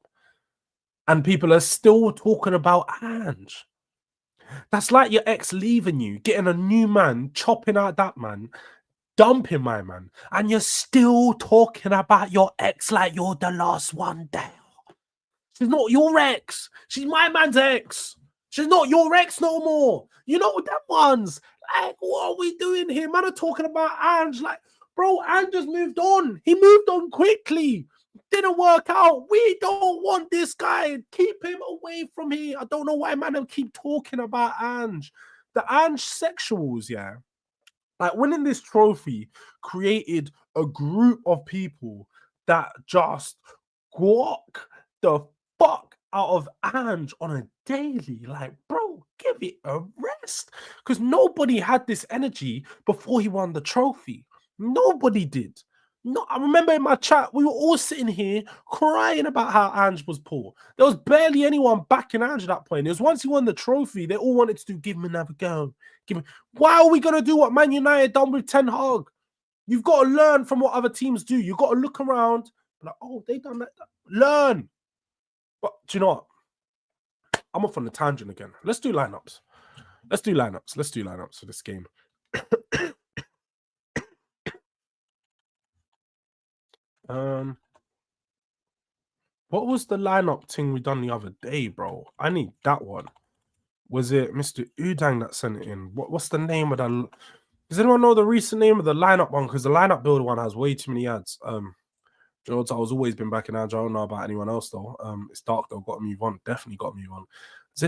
and people are still talking about Ange. That's like your ex leaving you, getting a new man, chopping out that man, dumping my man, and you're still talking about your ex like you're the last one there. She's not your ex. She's my man's ex. She's not your ex no more. You know them ones. Like, what are we doing here? Man are talking about Ange. Like, bro, Ange just moved on. He moved on quickly. Didn't work out. We don't want this guy. Keep him away from here. I don't know why man keep talking about Ange. The Ange sexuals, yeah. Like winning this trophy created a group of people that just guac the fuck out of Ange on a daily. Like, bro, give it a rest. Because nobody had this energy before he won the trophy. Nobody did. No, I remember in my chat, we were all sitting here crying about how Ange was poor. There was barely anyone backing Ange at that point. It was once he won the trophy, they all wanted to do, give him another go. Give him. Why are we going to do what Man United done with Ten Hag? You've got to learn from what other teams do. You've got to look around, like, oh, they done that. Learn. But do you know what? I'm off on the tangent again. Let's do lineups. Let's do lineups for this game. What was the lineup thing we done the other day, bro? I need that one. Was it Mr. Udang that sent it in? What's the name of that? Does anyone know the recent name of the lineup one? Because the lineup builder one has way too many ads. Jords, I was always been back in Ange. I don't know about anyone else though. It's dark though. Got to move on. Definitely got to move on. Does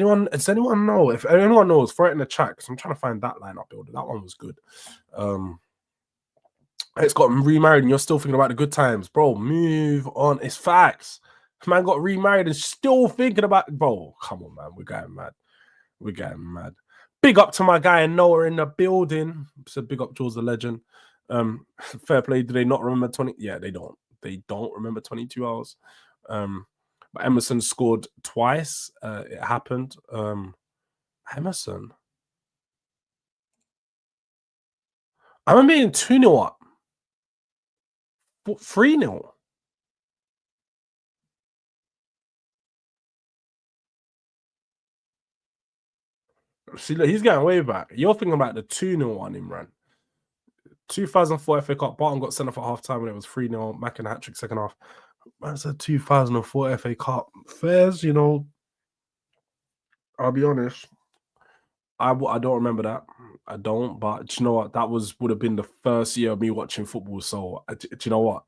anyone know? If anyone knows, throw it in the chat because I'm trying to find that lineup builder. That one was good. It's got remarried and you're still thinking about the good times, bro. Move on. It's facts. Man got remarried and still thinking about, bro. Come on, man. We're getting mad. We're getting mad. Big up to my guy Noah in the building. So big up Jules the legend. Fair play. Do they not remember 20? Yeah, they don't. They don't remember 22 hours. But Emerson scored twice. It happened. Emerson. I remember being 2-0 up. 3-0. See, look, he's getting way back. You're thinking about the 2-0 one, Imran. 2004 FA Cup. Barton got sent off at half time when it was 3-0. Mack and hat trick second half. That's a 2004 FA Cup. Fairs, you know, I'll be honest. I don't remember that. I don't, but you know what? That would have been the first year of me watching football. So, do you know what?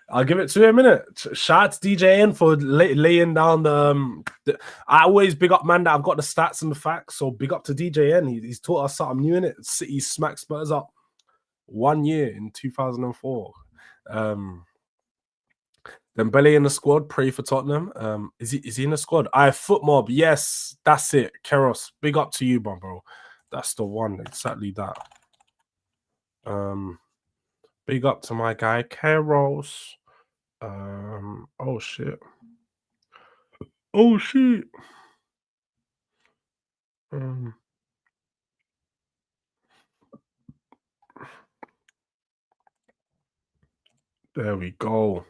I'll give it to him a minute. Shout out to DJN for laying down the. I always big up man that I've got the stats and the facts. So big up to DJN. He's taught us something new in it. City smack Spurs up 1 year in 2004. Dembele in the squad. Pray for Tottenham. Is he in the squad? Foot mob. Yes, that's it. Keros, big up to you, bro. That's the one. Exactly that. Big up to my guy Keros. Oh shit. Oh shit. There we go.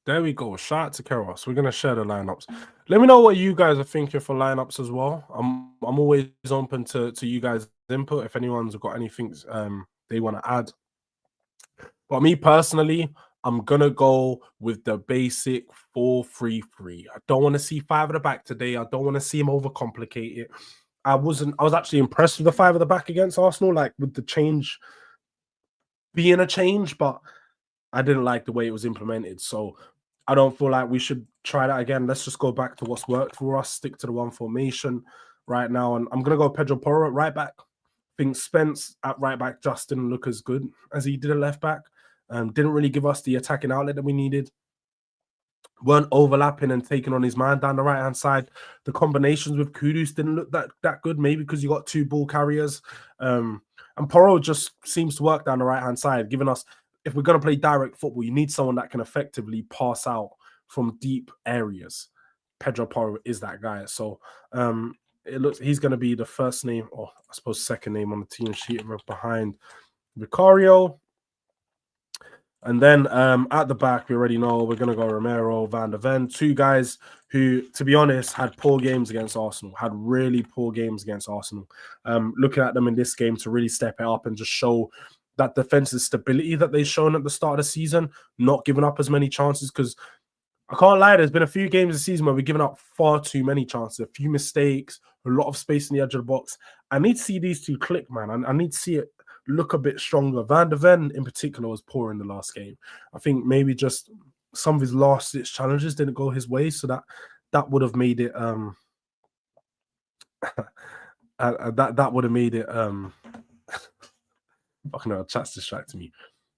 There we go. Shout out to Keros. We're gonna share the lineups. Let me know what you guys are thinking for lineups as well. I'm always open to you guys' input if anyone's got anything they want to add. But me personally, I'm gonna go with the basic 4-3-3. I don't want to see 5 at the back today. I don't want to see him overcomplicate it. I was actually impressed with the 5 at the back against Arsenal, like with the change being a change, but I didn't like the way it was implemented. So I don't feel like we should try that again. Let's just go back to what's worked for us, stick to the one formation right now. And I'm going to go Pedro Porro at right back. I think Spence at right back just didn't look as good as he did at left back. Didn't really give us the attacking outlet that we needed. Weren't overlapping and taking on his man down the right-hand side. The combinations with Kudus didn't look that good, maybe because you got 2 ball carriers. And Porro just seems to work down the right-hand side, giving us, if we're going to play direct football, you need someone that can effectively pass out from deep areas. Pedro Porro is that guy. So it looks he's going to be the first name, or I suppose second name on the team sheet behind Vicario. And then at the back, we already know we're going to go Romero, Van der Ven, two guys who, to be honest, had poor games against Arsenal, had really poor games against Arsenal. Looking at them in this game to really step it up and just show that defensive stability that they've shown at the start of the season, not giving up as many chances, because I can't lie, there's been a few games this season where we've given up far too many chances, a few mistakes, a lot of space in the edge of the box. I need to see these two click, man. I need to see it look a bit stronger. Van der Ven, in particular, was poor in the last game. I think maybe just some of his last-ditch challenges didn't go his way, so that would have made it that would have made it fucking hell, chat's distracting me.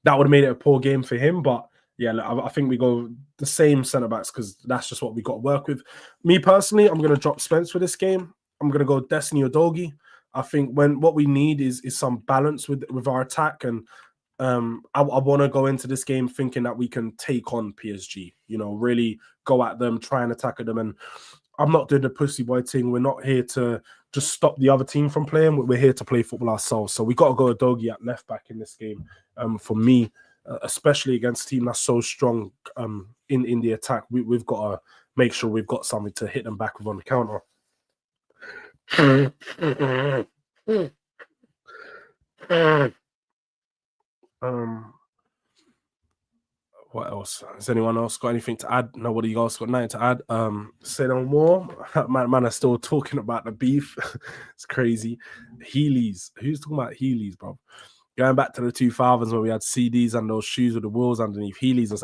That would have made it a poor game for him, but yeah, I think we go the same centre backs because that's just what we got to work with. Me personally, I'm going to drop Spence for this game. I'm going to go Destiny Udogie. I think what we need is some balance with our attack, and I want to go into this game thinking that we can take on PSG. You know, really go at them, try and attack at them. And I'm not doing the pussy boy thing. We're not here to just stop the other team from playing. We're here to play football ourselves. So we got to go Udogie at left back in this game. For me. Especially against a team that's so strong in the attack, we've got to make sure we've got something to hit them back with on the counter. What else? Has anyone else got anything to add? Nobody else got nothing to add. Say no more. Man are still talking about the beef. It's crazy. Heelys. Who's talking about Heelys, bro? Going back to the 2000s when we had CDs and those shoes with the wheels underneath. Heelys was,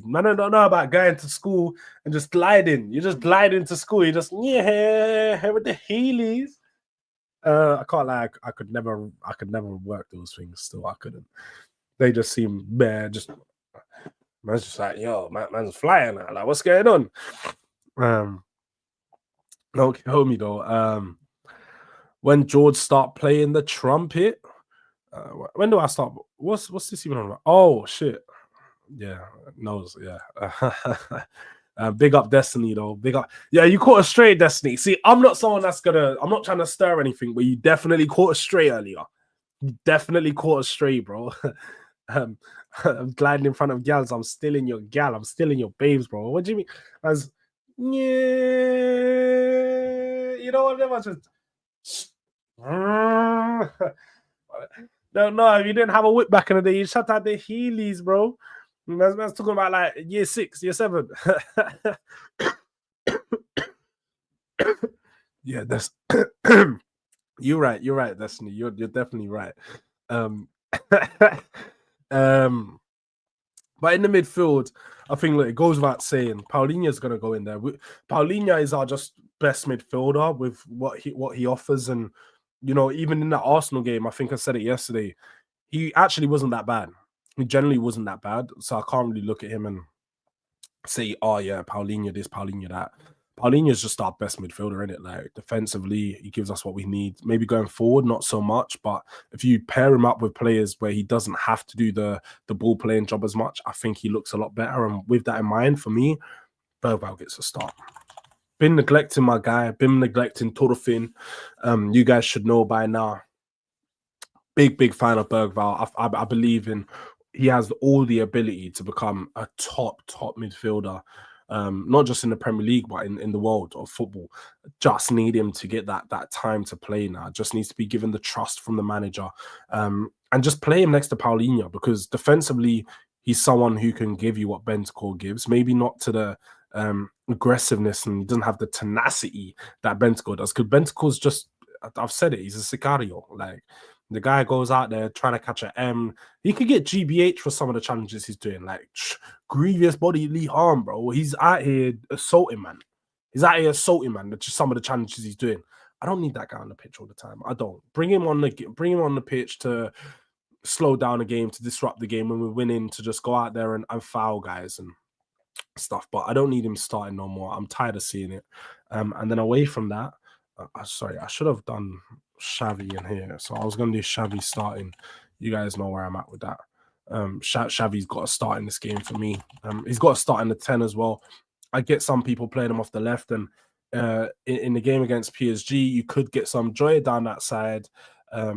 man, I don't know about going to school and just gliding. You just glide into school. You just, yeah, with the Heelys. I can't lie. I could never work those things. Still, I couldn't. They just seem, man, man's just like, yo, man's flying now. Like, what's going on? Don't kill me though. When Jords start playing the trumpet. When do I start? What's this even on about? Oh shit! Yeah, knows. Yeah. Big up Destiny though. Big up. Yeah, you caught a stray, Destiny. See, I'm not someone that's gonna. I'm not trying to stir anything, but you definitely caught a stray earlier. You definitely caught a stray, bro. I'm gliding in front of gals. I'm still in your gal. I'm still in your babes, bro. What do you mean? As yeah, you know what? Just. No, if you didn't have a whip back in the day, you shut out the Heelys, bro. Man's talking about like year 6, year 7. Yeah, that's you're right, Destiny. You're definitely right. But in the midfield, I think look, it goes without saying, Paulinho's gonna go in there. Paulinho is our just best midfielder with what he offers, and you know, even in that Arsenal game, I think I said it yesterday, he actually wasn't that bad. He generally wasn't that bad. So I can't really look at him and say, oh yeah, Paulinho this, Paulinho that. Paulinho's just our best midfielder, isn't it? Like defensively, he gives us what we need. Maybe going forward, not so much. But if you pair him up with players where he doesn't have to do the ball playing job as much, I think he looks a lot better. And with that in mind, for me, Bergwijn gets a start. Been neglecting my guy, been neglecting Torofin. You guys should know by now. Big fan of Bergwijn. I believe he has all the ability to become a top midfielder. Not just in the Premier League, but in the world of football. Just need him to get that time to play now. Just needs to be given the trust from the manager. And just play him next to Paulinho, because defensively, he's someone who can give you what Bentancur gives. Maybe not to the aggressiveness, and he doesn't have the tenacity that Bentancur does. Because Bentancur's just, I've said it, he's a sicario. Like, the guy goes out there trying to catch an M. He could get GBH for some of the challenges he's doing, like grievous bodily harm, bro. He's out here assaulting, man. That's just some of the challenges he's doing. I don't need that guy on the pitch all the time. I don't. Bring him on the pitch to slow down the game, to disrupt the game when we're winning, to just go out there and foul guys and stuff. But I don't need him starting no more. I'm tired of seeing it. And then away from that, sorry, I should have done Xavi in here. So I was going to do Xavi starting. You guys know where I'm at with that. Xavi's got to start in this game for me. He's got to start in the 10 as well. I get some people playing him off the left, and in the game against PSG. You could get some joy down that side. I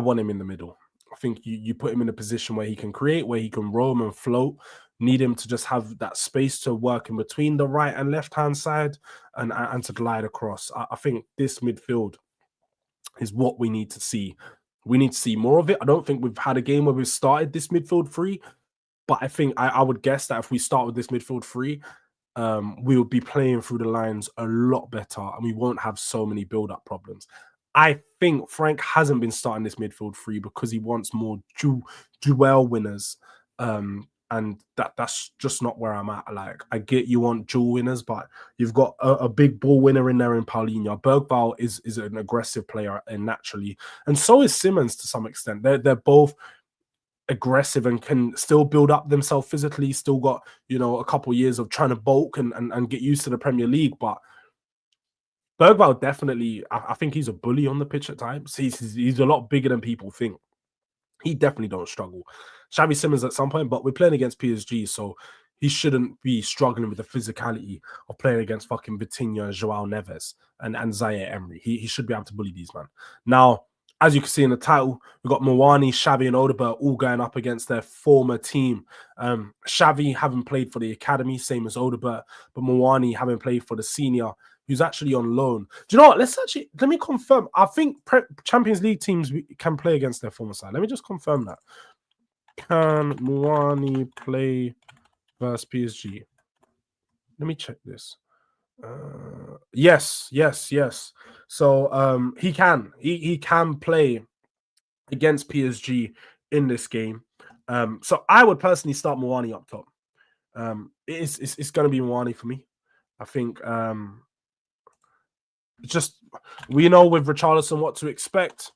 want him in the middle. I think you put him in a position where he can create, where he can roam and float. Need him to just have that space to work in between the right and left hand side and to glide across. I think this midfield is what we need to see. We need to see more of it. I don't think we've had a game where we've started this midfield three, but I think I would guess that if we start with this midfield three, we will be playing through the lines a lot better and we won't have so many build-up problems. I think Frank hasn't been starting this midfield three because he wants more duel winners. And that's just not where I'm at. Like, I get you want dual winners, but you've got a big ball winner in there in Paulinho. Bergvall is an aggressive player and naturally, and so is Simmons to some extent. They're both aggressive and can still build up themselves physically, still got, you know, a couple of years of trying to bulk and get used to the Premier League. But Bergvall definitely, I think he's a bully on the pitch at times. He's a lot bigger than people think. He definitely don't struggle. Xavi Simmons at some point, but we're playing against PSG, so he shouldn't be struggling with the physicality of playing against fucking Vitinha, Joao Neves, and Zaire Emery. He should be able to bully these, man. Now, as you can see in the title, we've got Mawani, Xavi, and Odegaard all going up against their former team. Xavi having played for the academy, same as Odegaard, but Mawani having played for the senior, who's actually on loan. Do you know what? Let me confirm. I think Champions League teams can play against their former side. Let me just confirm that. Can Mawani play versus PSG? Let me check this. Yes. So he can. He can play against PSG in this game. So I would personally start Mawani up top. It's going to be Mawani for me. I think just we know with Richarlison what to expect.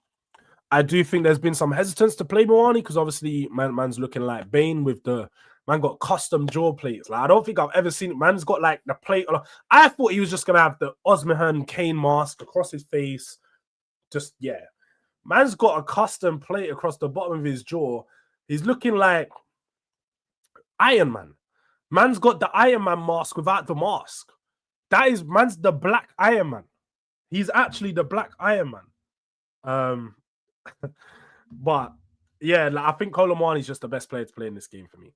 I do think there's been some hesitance to play Mawani because obviously man's looking like Bane with the man got custom jaw plates. Like, I don't think I've ever seen it. Man's got like the plate. I thought he was just gonna have the Osman Kane mask across his face. Just yeah, man's got a custom plate across the bottom of his jaw. He's looking like Iron Man. Man's got the Iron Man mask without the mask. Man's the Black Iron Man. He's actually the Black Iron Man. But yeah, like, I think Colomani is just the best player to play in this game for me.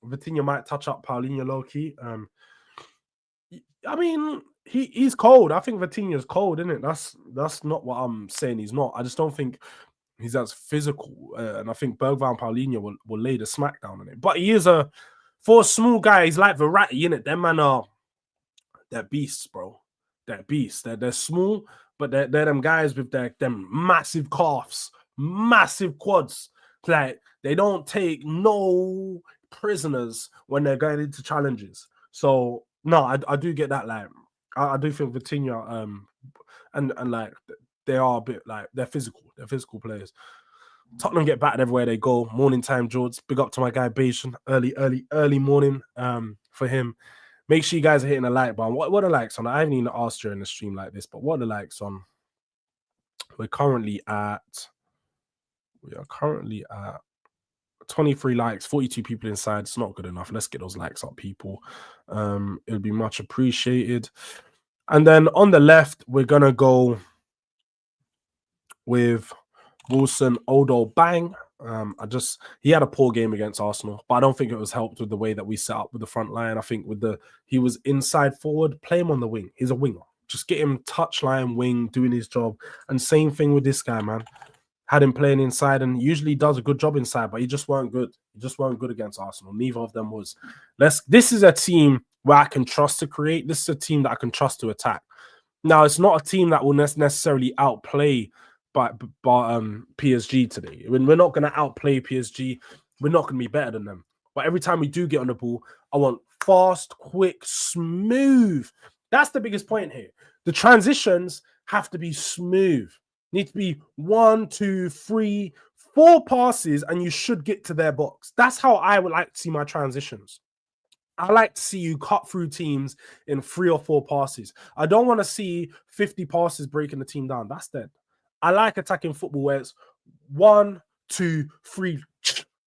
Vitinha might touch up Paulinho low key. I mean, he's cold. I think Vitinha's cold, isn't it? That's not what I'm saying. He's not. I just don't think he's as physical. And I think Bergvall and Paulinho will lay the smackdown on it. But he is for a small guy. He's like Verratti, innit? Them man they're beasts, bro. They're beasts. They're small, but they're them guys with them massive calves, massive quads. Like, they don't take no prisoners when they're going into challenges. So no, I do get that. Like, I do think Vitinha and like they are a bit like they're physical players. Tottenham get battered everywhere they go. Morning time, Jords. Big up to my guy Bayesian. Early morning for him. Make sure you guys are hitting the like button. What are the likes on? I haven't even asked during the stream like this, but what are the likes on? We are currently at 23 likes, 42 people inside. It's not good enough. Let's get those likes up, people. It would be much appreciated. And then on the left, we're gonna go with Wilson Odo Bang. He had a poor game against Arsenal, but I don't think it was helped with the way that we set up with the front line. I think he was inside forward, play him on the wing. He's a winger. Just get him touchline wing, doing his job. And same thing with this guy, man. Had him playing inside and usually does a good job inside, but he just weren't good. He just weren't good against Arsenal. Neither of them was. This is a team where I can trust to create. This is a team that I can trust to attack. Now, it's not a team that will necessarily outplay but PSG today. When we're not going to outplay PSG, we're not going to be better than them. But every time we do get on the ball, I want fast, quick, smooth. That's the biggest point here. The transitions have to be smooth. Need to be 1, 2, 3, 4 passes, and you should get to their box. That's how I would like to see my transitions. I like to see you cut through teams in 3 or 4 passes. I don't want to see 50 passes breaking the team down. That's dead. I like attacking football where it's 1, 2, 3,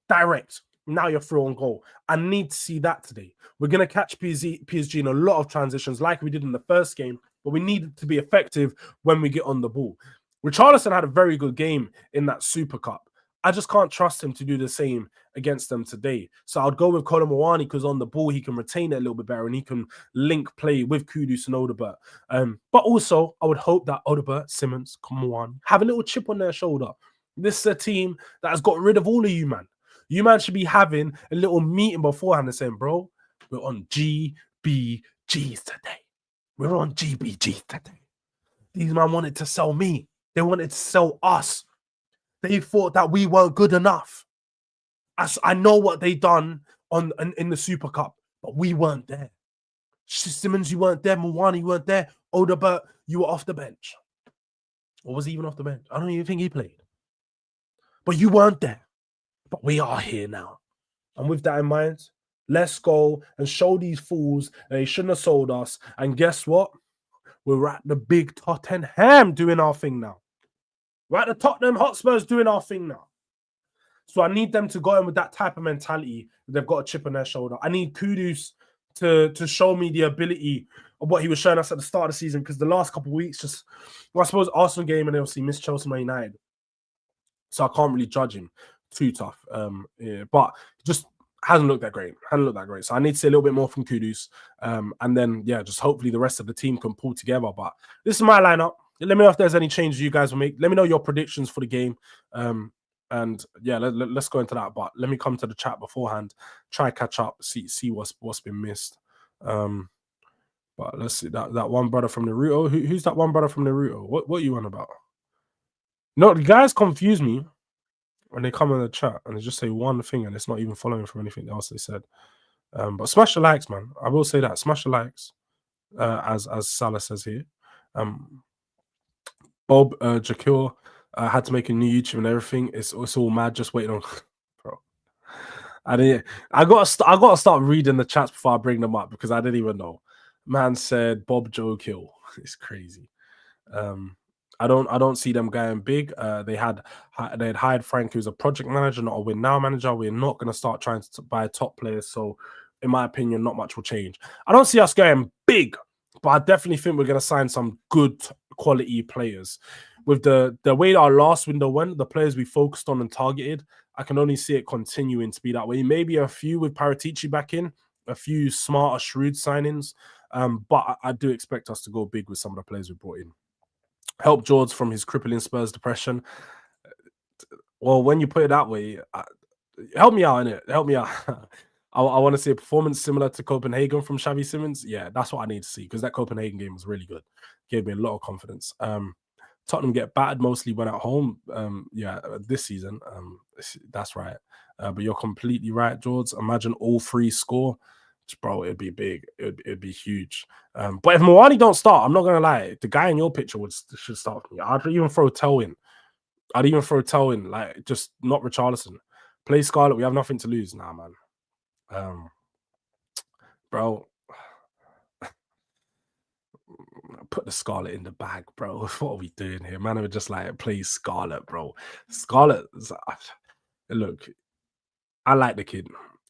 direct. Now you're through on goal. I need to see that today. We're going to catch PSG in a lot of transitions like we did in the first game, but we need to be effective when we get on the ball. Richarlison had a very good game in that Super Cup. I just can't trust him to do the same against them today. So I'd go with Colin Mawani because on the ball, he can retain it a little bit better and he can link play with Kudus and Odobert. But also, I would hope that Odobert, Simmons, Mawani have a little chip on their shoulder. This is a team that has got rid of all of you, man. You man should be having a little meeting beforehand and saying, bro, we're on GBGs today. We're on GBGs today. These man wanted to sell me. They wanted to sell us. They thought that we weren't good enough. I know what they done in the Super Cup, but we weren't there. Simmons, you weren't there. Mawani, you weren't there. Odobert, you were off the bench. Or was he even off the bench? I don't even think he played. But you weren't there. But we are here now. And with that in mind, let's go and show these fools that they shouldn't have sold us. And guess what? We're at the big Tottenham doing our thing now. We're at the Tottenham Hotspurs doing our thing now. So I need them to go in with that type of mentality. They've got a chip on their shoulder. I need Kudus to show me the ability of what he was showing us at the start of the season, because the last couple of weeks, just, well, I suppose Arsenal game and obviously missed Chelsea Man United. So I can't really judge him too tough. Yeah, but just hasn't looked that great. So I need to see a little bit more from Kudus. And then, yeah, just hopefully the rest of the team can pull together. But this is my lineup. Let me know if there's any changes you guys will make. Let me know your predictions for the game. And yeah, let's go into that. But let me come to the chat beforehand, try catch up, see what's been missed. But let's see that one brother from Naruto. Who's that one brother from Naruto? What are you on about? No, the guys confuse me when they come in the chat and they just say one thing and it's not even following from anything else they said. But smash the likes, man. I will say that. Smash the likes, as Salah says here. Bob Jakil had to make a new YouTube and everything. It's all mad. Just waiting on, bro. I gotta start reading the chats before I bring them up because I didn't even know. Man said Bob Joe Kill. It's crazy. I don't see them going big. They had hired Frank, who's a project manager, not a win now manager. We're not going to start trying to buy top players. So, in my opinion, not much will change. I don't see us going big, but I definitely think we're going to sign some good quality players. With the way our last window went, the players we focused on and targeted, I can only see it continuing to be that way. Maybe a few with Paratici back in, a few smarter, shrewd signings. But I do expect us to go big with some of the players we brought in. Help Jords from his crippling Spurs depression. Well, when you put it that way, help me out, innit? Help me out. I want to see a performance similar to Copenhagen from Xavi Simons. Yeah, that's what I need to see because that Copenhagen game was really good. Gave me a lot of confidence. Tottenham get battered mostly when at home. Yeah, this season. That's right. But you're completely right, Jords. Imagine all three score. Bro, it'd be big. It'd be huge. But if Mawani don't start, I'm not gonna lie. The guy in your picture should start for me. I'd even throw Tell in. Like just not Richarlison. Play Scarlett. We have nothing to lose now, man. Bro, put the Scarlet in the bag, bro. What are we doing here, man? We're just like play Scarlet, bro. Scarlet. Look, I like the kid.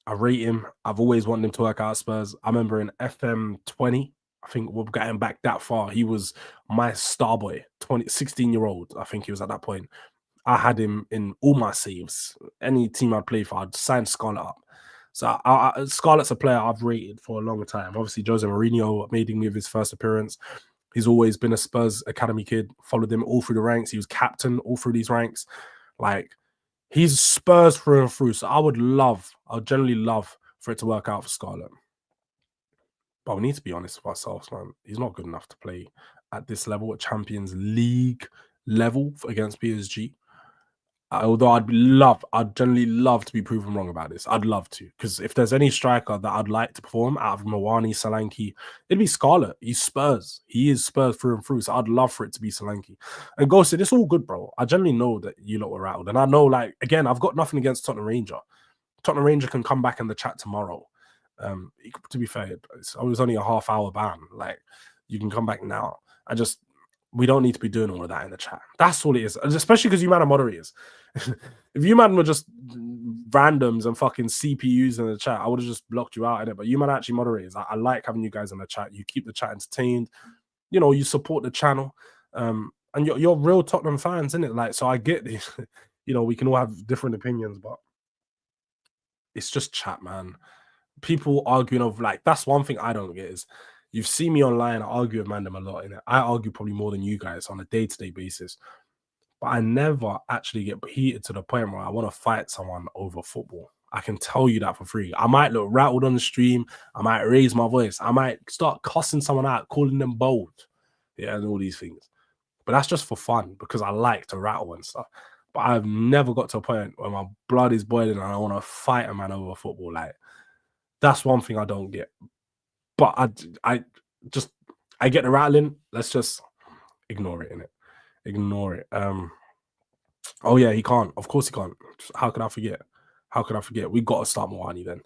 I rate him. I've always wanted him to work out Spurs. I remember in FM20, I think we're getting back that far. He was my star boy, 16-year-old. I think he was at that point. I had him in all my saves. Any team I'd play for, I'd sign Scarlett up. So Scarlett's a player I've rated for a long time. Obviously, Jose Mourinho made him with his first appearance. He's always been a Spurs academy kid, followed him all through the ranks. He was captain all through these ranks. Like, he's Spurs through and through. So I would generally love for it to work out for Scarlett. But we need to be honest with ourselves, man. He's not good enough to play at this level, at Champions League level against PSG. Although I'd generally love to be proven wrong about this. I'd love to. Because if there's any striker that I'd like to perform out of Mawani, Solanke, it'd be Scarlett. He's Spurs. He is Spurs through and through. So I'd love for it to be Solanke. And Ghosted, it's all good, bro. I generally know that you lot were rattled. And I know, like, again, I've got nothing against Tottenham Ranger. Tottenham Ranger can come back in the chat tomorrow. To be fair, it was only a half-hour ban. Like, you can come back now. We don't need to be doing all of that in the chat. That's all it is. Especially because you man are moderators. If you man were just randoms and fucking CPUs in the chat, I would have just blocked you out in it. But you man actually moderators. I like having you guys in the chat. You keep the chat entertained. You know, you support the channel. And you're real Tottenham fans, isn't it? Like, so I get this. You know, we can all have different opinions, but it's just chat, man. People arguing of like, that's one thing I don't get is you've seen me online. I argue with Mandem a lot in it. I argue probably more than you guys on a day-to-day basis. But I never actually get heated to the point where I want to fight someone over football. I can tell you that for free. I might look rattled on the stream. I might raise my voice. I might start cussing someone out, calling them bold. Yeah, and all these things. But that's just for fun because I like to rattle and stuff. But I've never got to a point where my blood is boiling and I want to fight a man over football. Like, that's one thing I don't get. But I get the rattling. Let's just ignore it, innit? Ignore it. Oh yeah, he can't. Of course he can't. How could I forget? How could I forget? We got to start Moani then.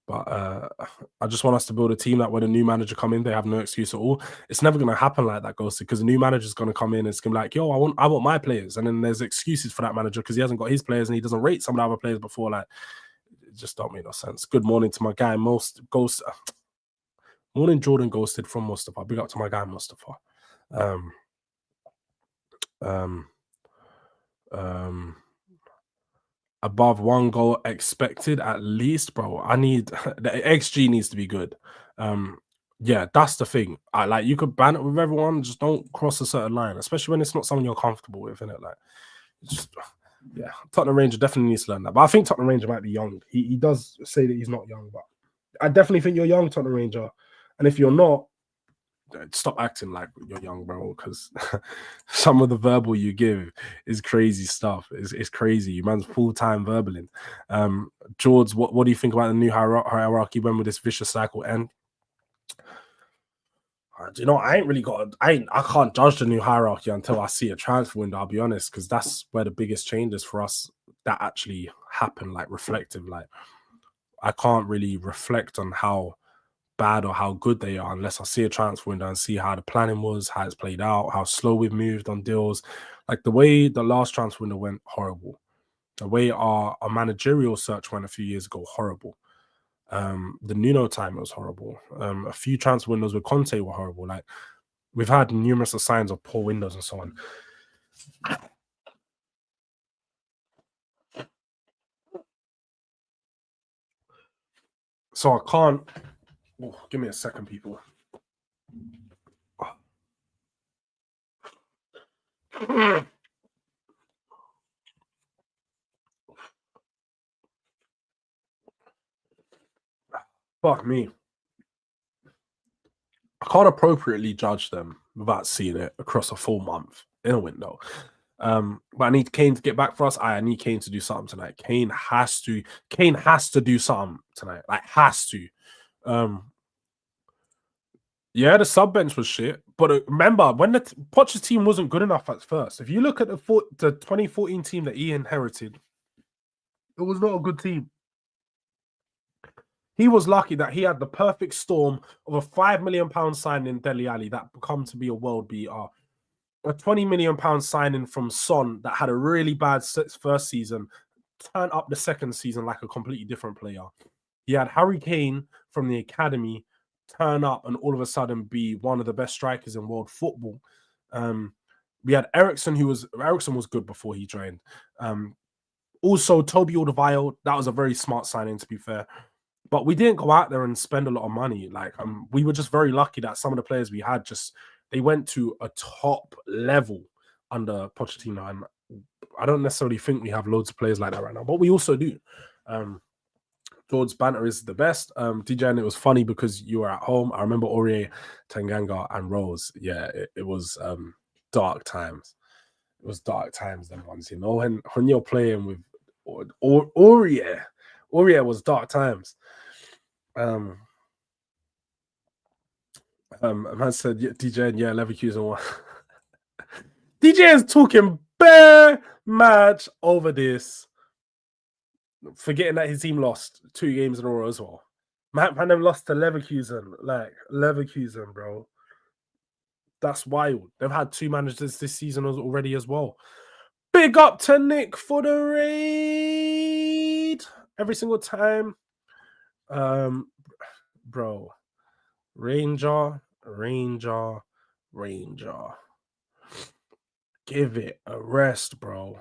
But I just want us to build a team that when a new manager come in, they have no excuse at all. It's never going to happen like that, Ghosted, because a new manager is going to come in and it's going to be like, yo, I want my players. And then there's excuses for that manager because he hasn't got his players and he doesn't rate some of the other players before. Like, it just don't make no sense. Good morning to my guy, Morning, Jordan Ghosted from Mustafa. Big up to my guy, Mustafa. Above 1 goal expected at least, bro. I need the XG needs to be good. Yeah, that's the thing. Like you could ban it with everyone, just don't cross a certain line, especially when it's not someone you're comfortable with, innit? Like, just yeah, Tottenham Ranger definitely needs to learn that. But I think Tottenham Ranger might be young. He does say that he's not young, but I definitely think you're young, Tottenham Ranger. And if you're not, stop acting like you're young, bro, because some of the verbal you give is crazy stuff. It's crazy. You man's full-time verbaling. Jords, what do you think about the new hierarchy? When will this vicious cycle end? You know, I can't judge the new hierarchy until I see a transfer window, I'll be honest, because that's where the biggest changes for us that actually happen, like reflective. Like, I can't really reflect on how bad or how good they are unless I see a transfer window and see how the planning was, how it's played out, how slow we've moved on deals. Like the way the last transfer window went, horrible. The way our managerial search went a few years ago, horrible. The Nuno time was horrible. A few transfer windows with Conte were horrible. Like, we've had numerous signs of poor windows and so on. So I can't. Oh, give me a second, people. Fuck me. I can't appropriately judge them without seeing it across a full month in a window. But I need Kane to get back for us. I need Kane to do something tonight. Kane has to do something tonight. Like, has to. Yeah, the sub bench was shit. But remember, when the Poch's team wasn't good enough at first. If you look at the 2014 team that he inherited, it was not a good team. He was lucky that he had the perfect storm of a £5 million signing in Dele Alli that become to be a world beater. A £20 million signing from Son that had a really bad first season, turned up the second season like a completely different player. He had Harry Kane from the academy turn up and all of a sudden be one of the best strikers in world football. We had Ericsson, Ericsson was good before he joined. Also, Toby Alderweireld, that was a very smart signing, to be fair. But we didn't go out there and spend a lot of money. Like, we were just very lucky that some of the players we had they went to a top level under Pochettino. And I don't necessarily think we have loads of players like that right now, but we also do. Jords banter is the best. DJ, and it was funny because you were at home. I remember Aurier, Tanganga, and Rose. Yeah, it was dark times. It was dark times then ones, you know, when you're playing with Aurier. Aurier was dark times. A man said, yeah, DJ, and yeah, Leverkusen won. DJ is talking bare match over this, forgetting that his team lost 2 games in a row as well. Man, them lost to Leverkusen. Like, Leverkusen, bro. That's wild. They've had 2 managers this season already as well. Big up to Nick for the raid. every single time. Bro, Ranger. Give it a rest, bro.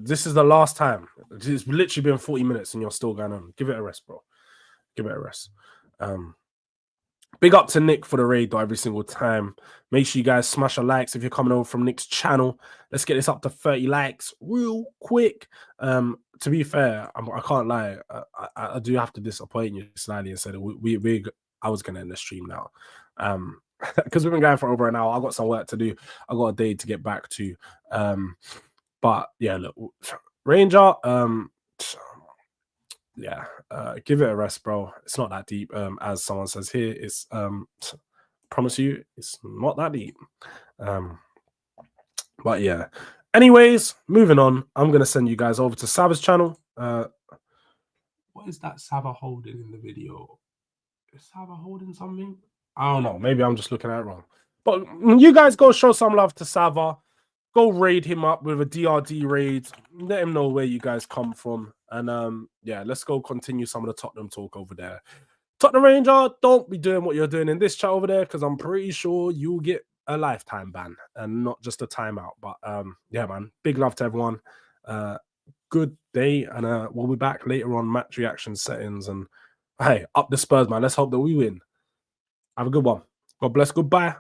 This is the last time. It's literally been 40 minutes and you're still going on. Give it a rest, bro. Give it a rest. Big up to Nick for the raid though, every single time. Make sure you guys smash your likes if you're coming over from Nick's channel. Let's get this up to 30 likes real quick. To be fair, I can't lie. I do have to disappoint you slightly and say that I was gonna end the stream now. Because we've been going for over an hour. I got some work to do. I got a day to get back to. But yeah, look, Ranger, yeah, give it a rest, bro. It's not that deep. As someone says here, it's promise you, it's not that deep. But yeah. Anyways, moving on. I'm gonna send you guys over to Sava's channel. What is that Sava holding in the video? Is Sava holding something? I don't know. Maybe I'm just looking at it wrong. But you guys go show some love to Sava. Go raid him up with a DRD raid. Let him know where you guys come from. And yeah, let's go continue some of the Tottenham talk over there. Tottenham Ranger, don't be doing what you're doing in this chat over there, because I'm pretty sure you'll get a lifetime ban and not just a timeout. But yeah, man, big love to everyone. Good day, and we'll be back later on match reaction settings. And hey, up the Spurs, man. Let's hope that we win. Have a good one. God bless. Goodbye.